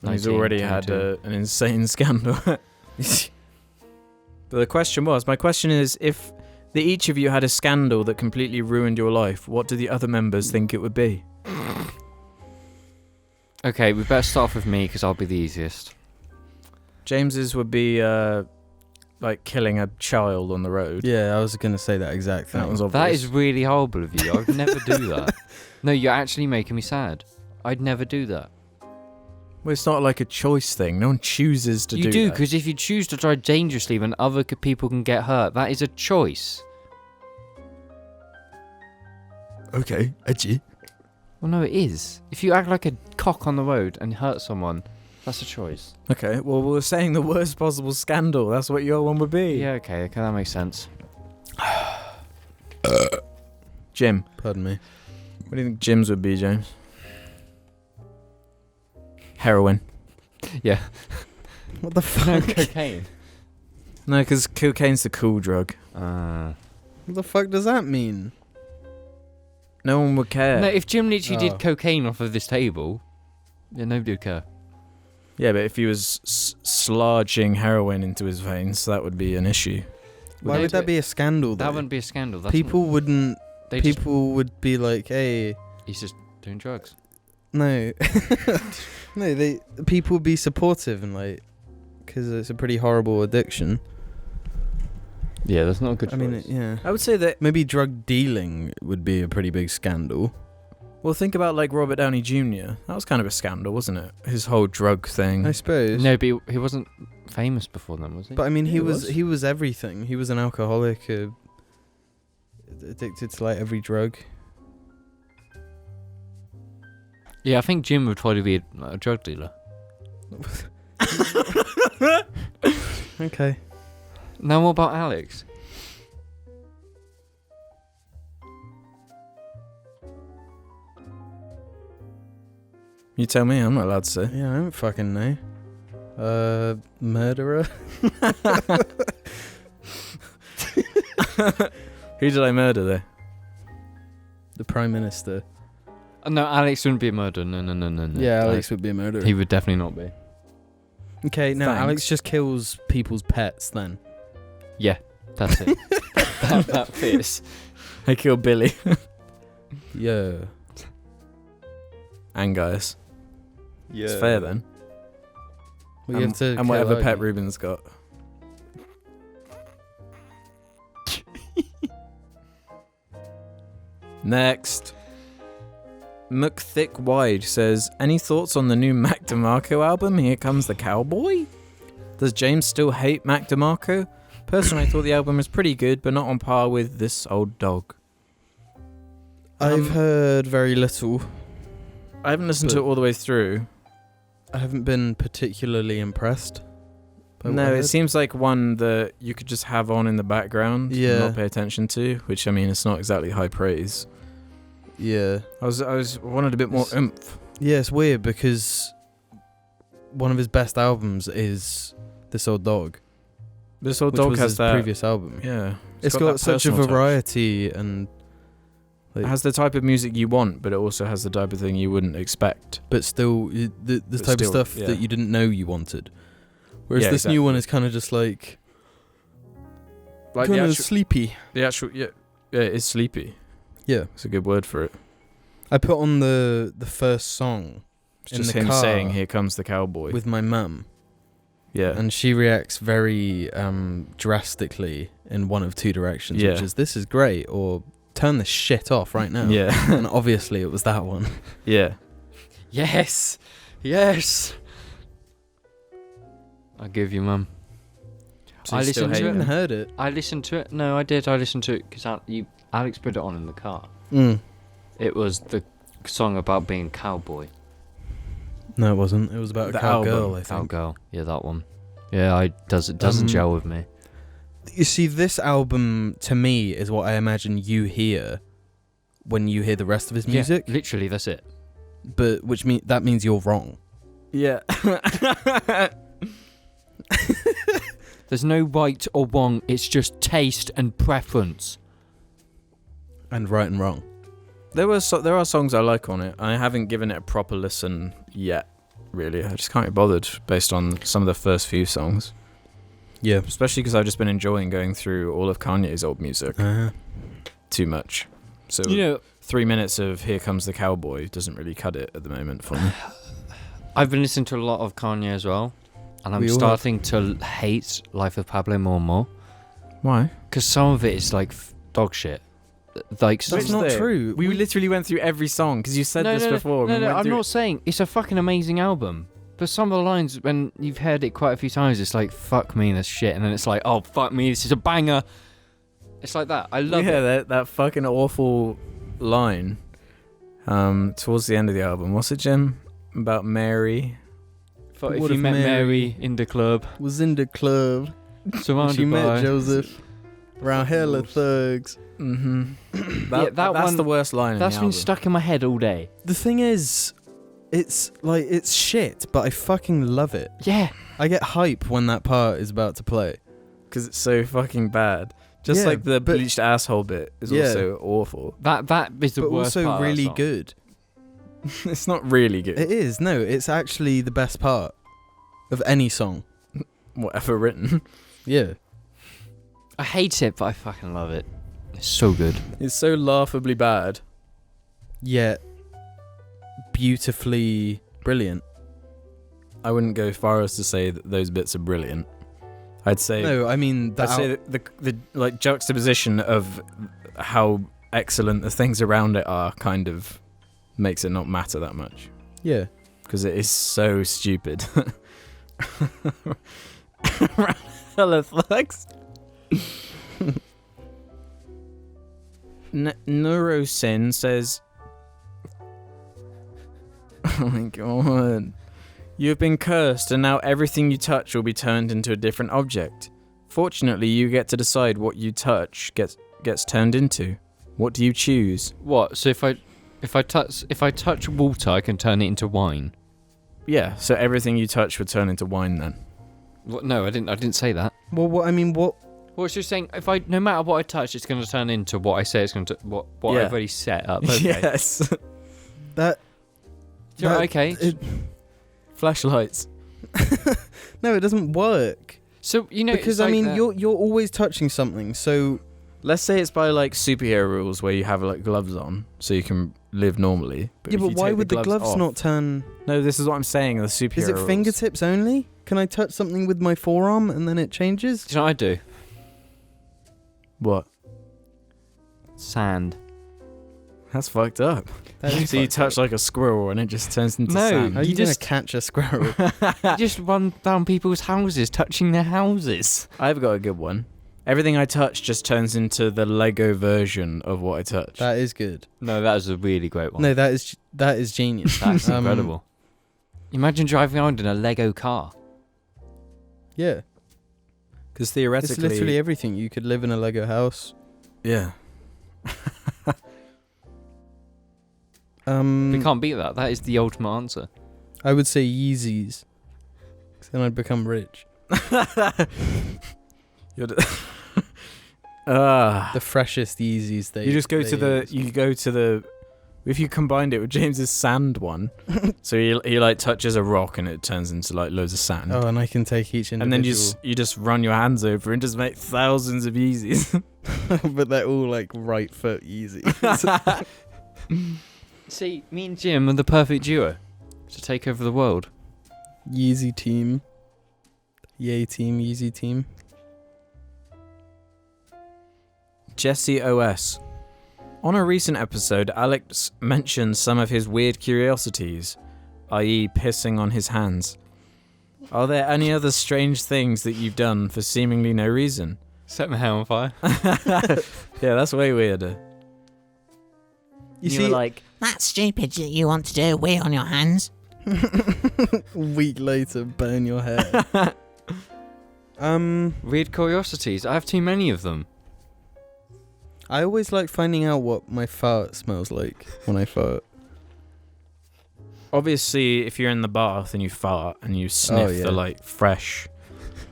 And he's 19, already had 22. an insane scandal. But my question is, if each of you had a scandal that completely ruined your life, what do the other members think it would be? Okay, we better start off with me because I'll be the easiest. James's would be like killing a child on the road. Yeah, I was gonna say that exact thing. That was obvious. That is really horrible of you. I'd never do that. No, you're actually making me sad. I'd never do that. Well, it's not like a choice thing. No one chooses to do You do, that. because if you choose to drive dangerously when other people can get hurt, that is a choice. Okay, edgy. Well, no, it is. If you act like a cock on the road and hurt someone, that's a choice. Okay, well, we're saying the worst possible scandal. That's what your one would be. Yeah, okay, that makes sense. Jim. Pardon me. What do you think Jim's would be, James? Heroin. Yeah. What the fuck? Cocaine. No, because cocaine's the cool drug. What the fuck does that mean? No one would care. No, if Jim literally Oh. did cocaine off of this table, yeah, nobody would care. Yeah, but if he was sludging heroin into his veins, that would be an issue. Why would that be a scandal though? That wouldn't be a scandal. That's People wouldn't. They People would be like, "Hey, he's just doing drugs. no, no." People would be supportive and like, because it's a pretty horrible addiction. Yeah, that's not a good I mean, yeah. I would say that. Maybe drug dealing would be a pretty big scandal. Well, think about like Robert Downey Jr. That was kind of a scandal, wasn't it? His whole drug thing. I suppose. No, but he wasn't famous before then, was he? But I mean, Yeah, he was everything. He was an alcoholic, addicted to like every drug. Yeah, I think Jim would probably be a drug dealer. Okay. Now, what about Alex? You tell me. I'm not allowed to say. Yeah, I don't fucking know. Murderer. Who did I murder there? The Prime Minister. No, Alex wouldn't be a murderer. No. Yeah, Alex would be a murderer. He would definitely not be. Okay, no, Thanks. Alex just kills people's pets then. Yeah, that's it. that fits. I killed Billy Yeah. and Gaius. Yeah. It's fair then. Well, you have to and kill whatever pet Logan. Ruben's got. Next. McThick Wide says, any thoughts on the new Mac DeMarco album, Here Comes the Cowboy? Does James still hate Mac DeMarco? Personally, I thought the album was pretty good, but not on par with This Old Dog. I've heard very little. I haven't listened to it all the way through. I haven't been particularly impressed. by what I No, it heard. seems like one that you could just have on in the background Yeah. and not pay attention to, which, I mean, it's not exactly high praise. Yeah. I wanted a bit more It's- oomph. Yeah, it's weird because one of his best albums is This Old Dog. This Old which Dog was has his that. previous album. Yeah. It's got that such a personal touch. variety and It has the type of music you want, but it also has the type of thing you wouldn't expect. but still the But type still, of stuff yeah. that you didn't know you wanted. Whereas Yeah, this new one exactly. is kind of just like Like kind the of actual, sleepy. yeah, it is sleepy. Yeah. It's a good word for it. I put on the first song It's in just the him car saying, "Here comes the cowboy." with my mum, yeah. and she reacts very drastically in one of two directions, Yeah. which is this is great or turn this shit off right now. Yeah. And obviously it was that one. Yeah. Yes. Yes. I give you, Mum. So I you still listened hate to I it. haven't heard it. I listened to it. No, I did. I listened to it because Alex put it on in the car. Mm. It was the song about being a cowboy. No, it wasn't. It was about The a cowgirl, album. I think. Cowgirl. Yeah, that one. Yeah, it doesn't gel with me. You see, this album, to me, is what I imagine you hear when you hear the rest of his music. Yeah, literally, that's it. But that means you're wrong. Yeah. There's no right or wrong. It's just taste and preference. And right and wrong. There are songs I like on it. I haven't given it a proper listen yet, really. I just can't be bothered based on some of the first few songs. Yeah. Especially because I've just been enjoying going through all of Kanye's old music too much. So 3 minutes of Here Comes the Cowboy doesn't really cut it at the moment for me. I've been listening to a lot of Kanye as well, and I'm We all starting to hate Life of Pablo more and more. Why? Because some of it is like dog shit. Like That's not true. We literally went through every song because you said this before. No, we went I'm through not saying it's a fucking amazing album. But some of the lines, when you've heard it quite a few times, it's like, fuck me, that's shit. And then it's like, oh, fuck me, this is a banger. It's like that. I love it. that fucking awful line towards the end of the album. What's it, Jim? About Mary? If What you if met Mary Mary in the club, Was in the club. surrounded She by... met Joseph. Around hella thugs. Mm-hmm. Yeah, that that's one- the worst line That's in the been album. stuck in my head all day. The thing is, it's shit, but I fucking love it. Yeah. I get hype when that part is about to play. Because it's so fucking bad. Just Yeah, like the but- bleached asshole bit is Yeah. also awful. That is the But worst also part of that really song. good. It's not really good. It is. No, it's actually the best part of any song. Whatever written. Yeah. I hate it, but I fucking love it. It's so good. It's so laughably bad. Yet beautifully brilliant. I wouldn't go far as to say that those bits are brilliant. I'd say No, I mean I'd say that the like juxtaposition of how excellent the things around it are kind of makes it not matter that much yeah. because it is so stupid. Hello, thugs. Neurosin says, "Oh my god, you have been cursed, and now everything you touch will be turned into a different object. Fortunately, you get to decide what you touch gets turned into. What do you choose?" What? So if I touch water, I can turn it into wine. Yeah, so everything you touch would turn into wine then. What? No, I didn't say that. Well, what Well, it's just saying no matter what I touch, it's going to turn into what I say it's going to. What Yeah. I've already set up. Okay. Yes. that Yeah, that- okay. Flashlights. No, it doesn't work. So Because it's I like mean, that. you're always touching something. So Let's say it's by like superhero rules where you have like gloves on so you can live normally. yeah, if but you why take would the gloves off- not turn? No, this is what I'm saying. The superhero Is it rules. fingertips only? Can I touch something with my forearm and then it changes? Do you know what I do? What? Sand. That's fucked up. That is So you fucked touch up. like a squirrel and it just turns into No. sand. How are you You gonna just- catch a squirrel? You just run down people's houses, touching their houses. I've got a good one. Everything I touch just turns into the Lego version of what I touch. That is good. No, that was a really great one. No, that is genius. That's Um, incredible. Imagine driving around in a Lego car. Yeah, Because it's theoretically... literally everything. You could live in a Lego house. Yeah. We can't beat that. That is the ultimate answer. I would say Yeezys. 'Cause then I'd become rich. You're Ah. The freshest Yeezys they You just go they to the... use. You go to the... If you combined it with James's sand one, so he like touches a rock and it turns into like loads of sand. Oh, and I can take each individual. And then you just run your hands over and just make thousands of Yeezys. but they're all like right foot Yeezys. See, me and Jim are the perfect duo to take over the world. Yeezy team. Yay team, Yeezy team. Jesse OS. On a recent episode, Alex mentioned some of his weird curiosities, i.e. pissing on his hands. Are there any other strange things that you've done for seemingly no reason? Set my hair on fire. Yeah, that's way weirder. You were like, that's stupid that you want to do, wee on your hands. A week later, burn your hair. Weird curiosities. I have too many of them. I always like finding out what my fart smells like when I fart. Obviously, if you're in the bath and you fart and you sniff the like fresh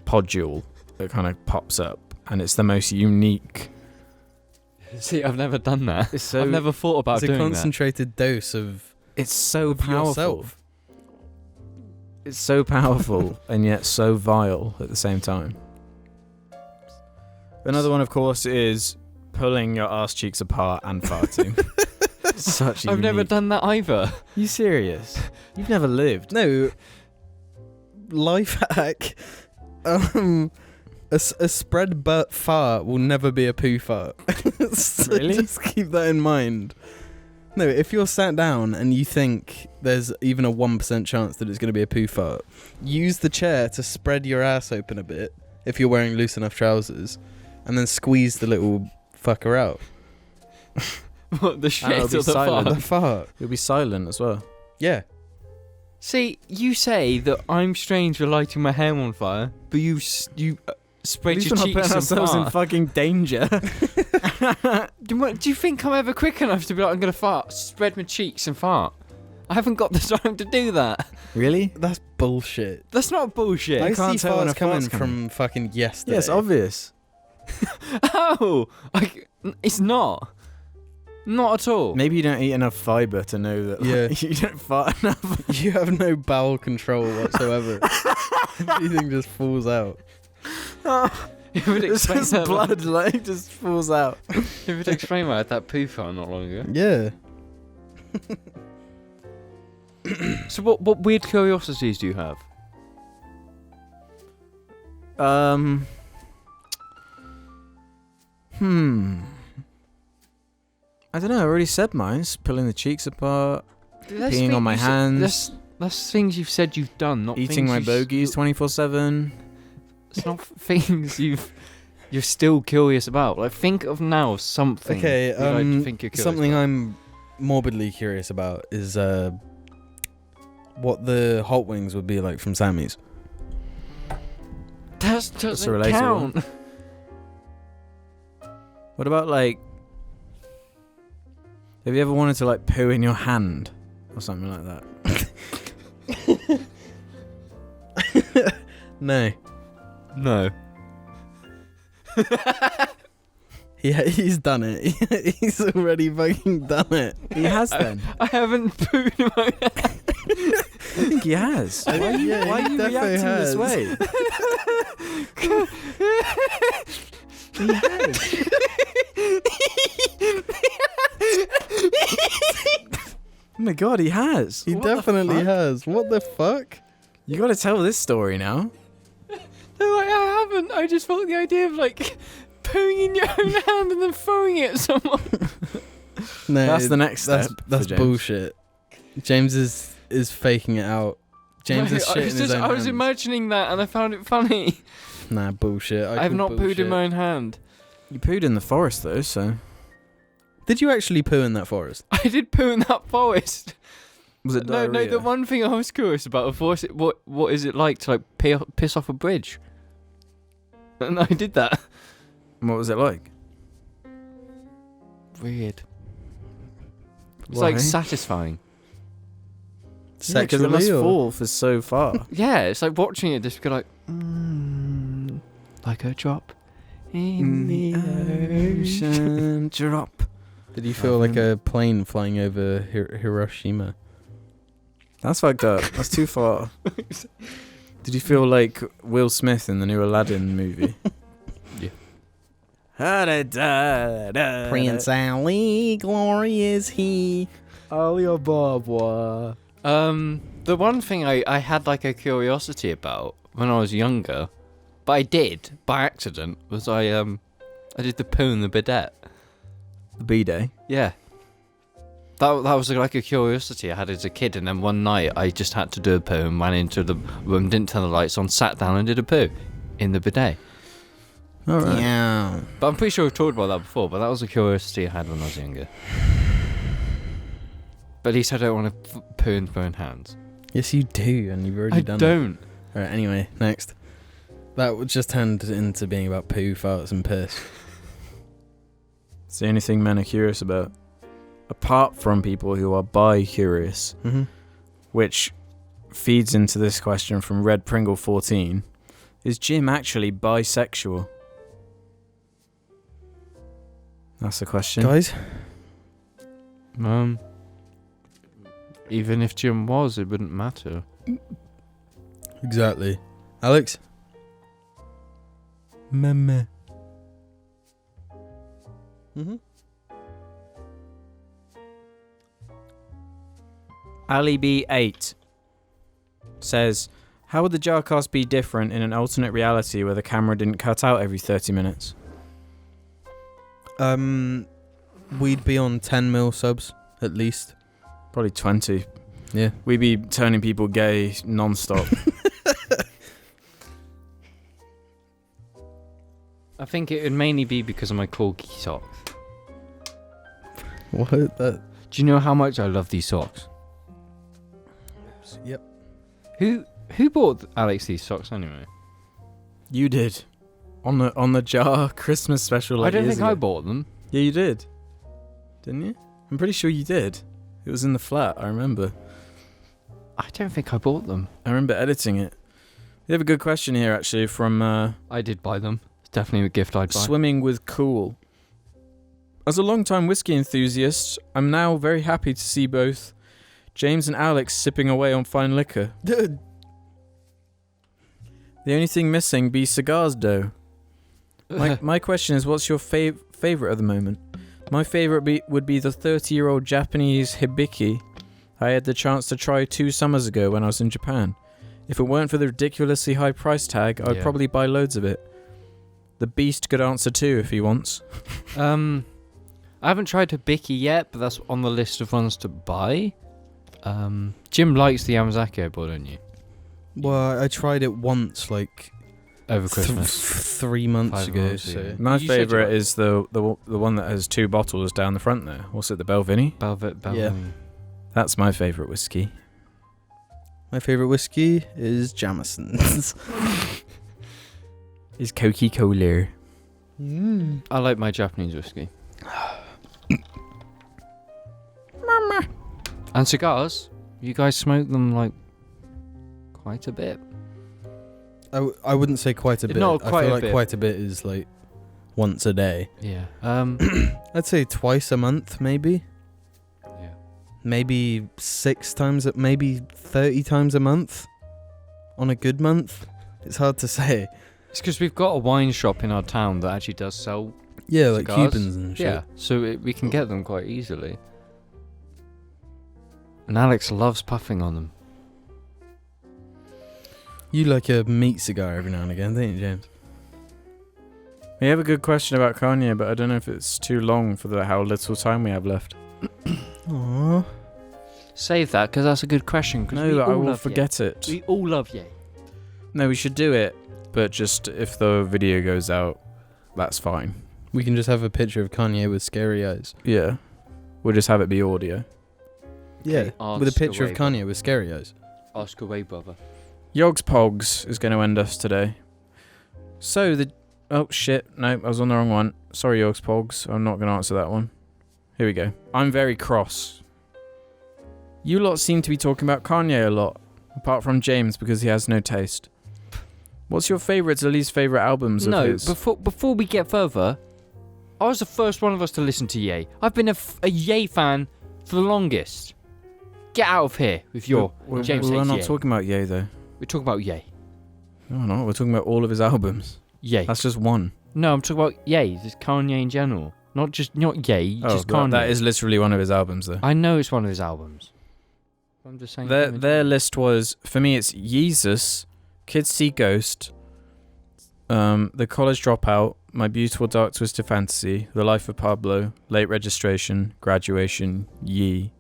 podule that kind of pops up, and it's the most unique. See, I've never done that. It's so, I've never thought about It's doing a concentrated dose of It's so powerful. yourself. It's so powerful and yet so vile at the same time. Another one, of course, is pulling your ass cheeks apart and farting. Such a I've never unique- done that either. You serious? You've never lived. No. Life hack. A spread butt fart will never be a poo fart. So Really? just keep that in mind. No, if you're sat down and you think there's even a 1% chance that it's going to be a poo fart, use the chair to spread your ass open a bit if you're wearing loose enough trousers, and then squeeze the little fucker out. What, the shit it'll or be the silent. fart? The fart. You'll be silent as well. Yeah. See, you say that I'm strange for lighting my hair on fire, but you spread At least your we're not cheeks putting and ourselves in fart. fucking danger. Do you think I'm ever quick enough to be like, I'm going to fart, spread my cheeks and fart? I haven't got the time to do that. Really? That's bullshit. That's not bullshit. I can't see tell when farts a fart's coming from fucking yesterday. Yeah, it's obvious. How? It's not. Not at all. Maybe you don't eat enough fibre to know that like, you don't fart enough. You have no bowel control whatsoever. Everything just falls out. It would It's explain just that. blood like just falls out. It would explain why I had that poo fart not long ago. Yeah. So what weird curiosities do you have? I don't know. I already said mine. It's pulling the cheeks apart, That's peeing on my things hands, That's things you've said you've done, not eating things my you've bogies 24/7. It's not things you're still curious about. Like, think of now something. Okay, you like to think you're curious something about. I'm morbidly curious about is what the hot wings would be like from Sammy's. That doesn't relatable. count. What about like? Have you ever wanted to like poo in your hand or something like that? No. No. Yeah, he's done it. He's already fucking done it. He has then. I haven't pooed in my hand. I think he has. Why are you, Yeah, why he are you definitely reacting has. this way? He has. Oh my god, he has. He What the definitely fuck? has. What the fuck? You gotta tell this story now. No, I haven't. I just thought the idea of like pooing in your own hand and then throwing it at someone. No, That's the next That's step for that's James. bullshit. James is faking it out. James is I shitting was his own I was hands. imagining that and I found it funny. Nah, bullshit. I've not pooed in my own hand. You pooed in the forest though, so Did you actually poo in that forest? I did poo in that forest. was it No, diarrhea? the one thing I was curious about before is what is it like to like piss off a bridge? And I did that. What was it like? Weird. It's Why? like satisfying. Yeah, because it must Sexually or- fall for so far. Yeah, it's like watching it just go like, like a drop in the ocean. drop. Did you feel like a plane flying over Hiroshima? That's fucked up. That's too far. Did you feel like Will Smith in the new Aladdin movie? Yeah. Prince Ali, glory is he. Ali Ababa. The one thing I had like a curiosity about when I was younger, but I did by accident, was I did the poo in the bidet. The B-Day. Yeah. That was like a curiosity I had as a kid, and then one night I just had to do a poo and ran into the room, didn't turn the lights on, sat down and did a poo in the bidet. All right. Yeah. But I'm pretty sure I've talked about that before, but that was a curiosity I had when I was younger. But at least I don't want to poo in my own hands. Yes, you do, and you've already done it. I don't. All right, anyway, next. That would just turned into being about poo, farts, and piss. It's the only thing men are curious about. Apart from people who are bi-curious. Mm-hmm. Which feeds into this question from Red Pringle 14. Is Jim actually bisexual? That's the question. Guys? Even if Jim was, it wouldn't matter. Exactly. Alex? Meme. Mm-hmm. Ali B8 says, how would the JARCAST be different in an alternate reality where the camera didn't cut out every 30 minutes? We'd be on 10 mil subs, at least. Probably 20. Yeah. We'd be turning people gay non-stop. I think it would mainly be because of my corgi socks. What? Do you know how much I love these socks? Yep. Who bought Alex these socks anyway? You did. On the Jar Christmas special. I don't think I bought them. Yeah, you did. Didn't you? I'm pretty sure you did. It was in the flat, I remember. I don't think I bought them. I remember editing it. We have a good question here, actually, from I did buy them. It's definitely a gift I'd buy. Swimming with Cool. As a long-time whiskey enthusiast, I'm now very happy to see both James and Alex sipping away on fine liquor. The only thing missing be cigars, though. My question is, what's your favorite at the moment? My favorite would be the 30-year-old Japanese hibiki I had the chance to try 2 summers ago when I was in Japan. If it weren't for the ridiculously high price tag, I'd probably buy loads of it. The Beast could answer too if he wants. I haven't tried hibiki yet, but that's on the list of ones to buy. Jim likes the Yamazaki I bought, don't you? Well, I tried it once, like over Christmas. 3 months 5 ago. months, So. yeah. My You said you favourite like- is the one that has 2 bottles down the front there. What's it, the Belvini? Velvet. Yeah. That's my favourite whiskey. My favourite whiskey is Jameson's. Is Coca-Cola. I like my Japanese whiskey. And cigars? You guys smoke them like quite a bit? I wouldn't say quite a bit. Not I quite feel a like bit. quite a bit is like once a day. Yeah. I'd say twice a month, maybe. Yeah. Maybe 6 times, maybe 30 times a month. On a good month, it's hard to say. It's because we've got a wine shop in our town that actually does sell. Yeah, like Cigars? Cubans and shit. Yeah, so we can get them quite easily. And Alex loves puffing on them. You like a meat cigar every now and again, don't you, James? We have a good question about Kanye, but I don't know if it's too long for how little time we have left. Aww. Save that, because that's a good question. 'cause we No, I all will love forget it. Ye. We all love Ye. No, we should do it, but just if the video goes out, that's fine. We can just have a picture of Kanye with scary eyes. Yeah. We'll just have it be audio. Yeah, Ask with a picture away, of Kanye with scary eyes. Ask away, brother. Yogs Pogs is going to end us today. So the... Oh, shit. No, I was on the wrong one. Sorry, Yogs Pogs. I'm not going to answer that one. Here we go. I'm very cross. You lot seem to be talking about Kanye a lot. Apart from James, because he has no taste. What's your favourite to least favourite albums of No, his? before we get further, I was the first one of us to listen to Ye. I've been a Ye fan for the longest. Get out of here with your James We're hates not Ye. talking about Ye, though. We're talking about Ye. No, we're talking about all of his albums. Ye. That's just one. No, I'm talking about Ye. Just Kanye in general. Not Ye, just but Kanye. that is literally one of his albums, though. I know it's one of his albums. I'm just saying. Their list was, for me, it's Yeezus, Kids See Ghost, The College Dropout, My Beautiful Dark Twisted Fantasy, The Life of Pablo, Late Registration, Graduation, Ye,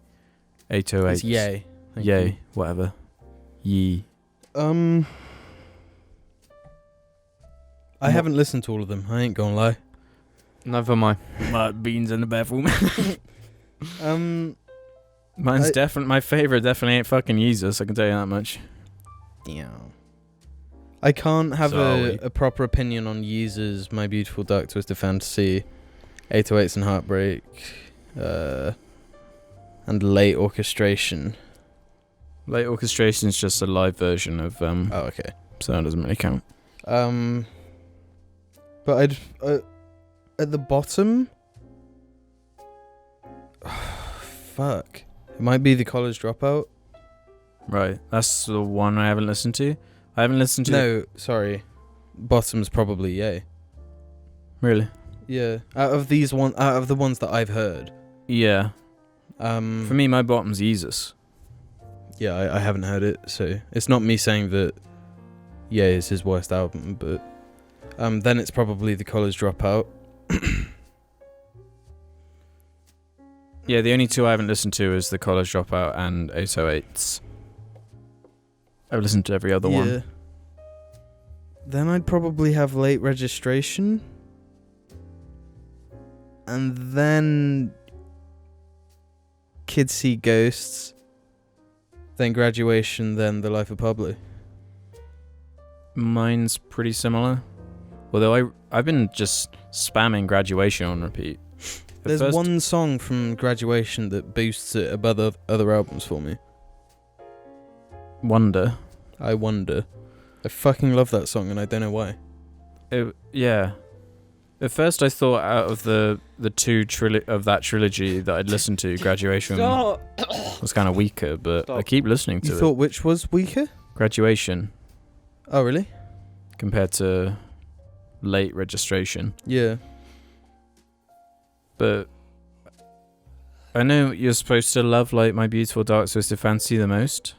808. It's yay. Thank Yay, you. whatever. Ye. I haven't listened to all of them. I ain't gonna lie. Never mind. My beans in the bathroom. I- my favorite definitely ain't fucking Jesus, I can tell you that much. Damn. I can't have Sorry. a proper opinion on Yeezer's My Beautiful Dark Twisted Fantasy, 808s and Heartbreak, and Late Orchestration. Late Orchestration is just a live version of Oh, okay. so that doesn't really count. But I'd at the bottom. Fuck. It might be The College Dropout. Right, that's the one I haven't listened to. I haven't listened to. No, sorry. Bottom's probably yay. Really? Yeah. Out of the ones that I've heard. Yeah. For For me, my bottom's Jesus. Yeah, I haven't heard it, so it's not me saying that Yay is his worst album, but then it's probably The College Dropout. Yeah, the only two I haven't listened to is The College Dropout and 808s. I've listened to every other one. Then I'd probably have Late Registration. And then Kids See Ghosts. Then Graduation, then The Life of Pablo. Mine's pretty similar. Although I've been just spamming Graduation on repeat. There's one song from Graduation that boosts it above other albums for me. Wonder. I Wonder. I fucking love that song and I don't know why. Yeah. At first I thought out of the two of that trilogy that I'd listened to, Graduation was kind of weaker, but I keep listening to You it. thought which was weaker? Graduation Oh, really? compared to Late Registration. Yeah. But I know you're supposed to love like My Beautiful Dark Twisted Fantasy the most.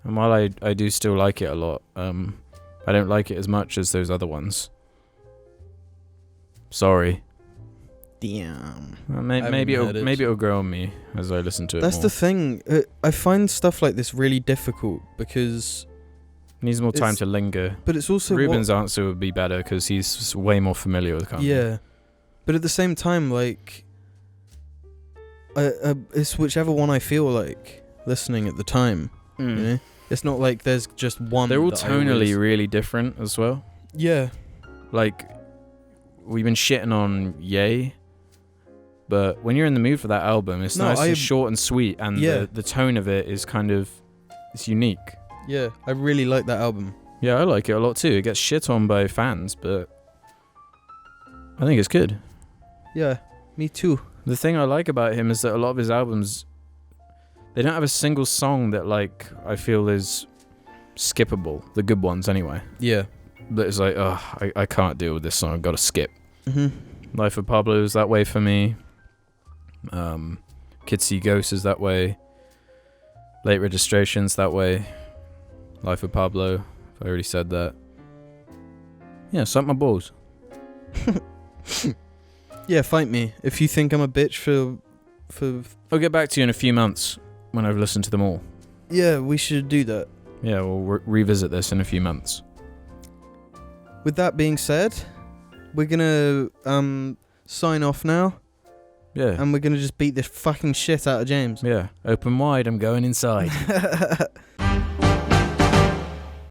And while I do still like it a lot, I don't like it as much as those other ones. Sorry. Damn. Maybe heard it. it'll grow on me as I listen to it That's more. the thing. I find stuff like this really difficult because... Needs more time it's- to linger. But it's also Ruben's answer would be better because he's way more familiar with Kanye. Yeah. But at the same time, like... it's whichever one I feel like listening at the time. You know? It's not like there's just one. They're all that I tonally always- really different as well. Yeah. Like, we've been shitting on Ye, but when you're in the mood for that album, it's nice and short and sweet, and Yeah. the tone of it is kind of, it's unique. Yeah. I really like that album. Yeah, I like it a lot too. It gets shit on by fans, but I think it's good. Yeah. Me too. The thing I like about him is that a lot of his albums, they don't have a single song that like I feel is skippable. The good ones anyway. Yeah. But it's like, I can't deal with this song. I've got to skip. Mm-hmm. Life of Pablo is that way for me. Kids See Ghosts is that way. Late Registration's that way. Life of Pablo, I already said that. Yeah, suck my balls. Yeah, fight me. If you think I'm a bitch for... I'll get back to you in a few months when I've listened to them all. Yeah, we should do that. Yeah, we'll revisit this in a few months. With that being said, we're gonna sign off now. Yeah. And we're gonna just beat the fucking shit out of James. Yeah. Open wide, I'm going inside.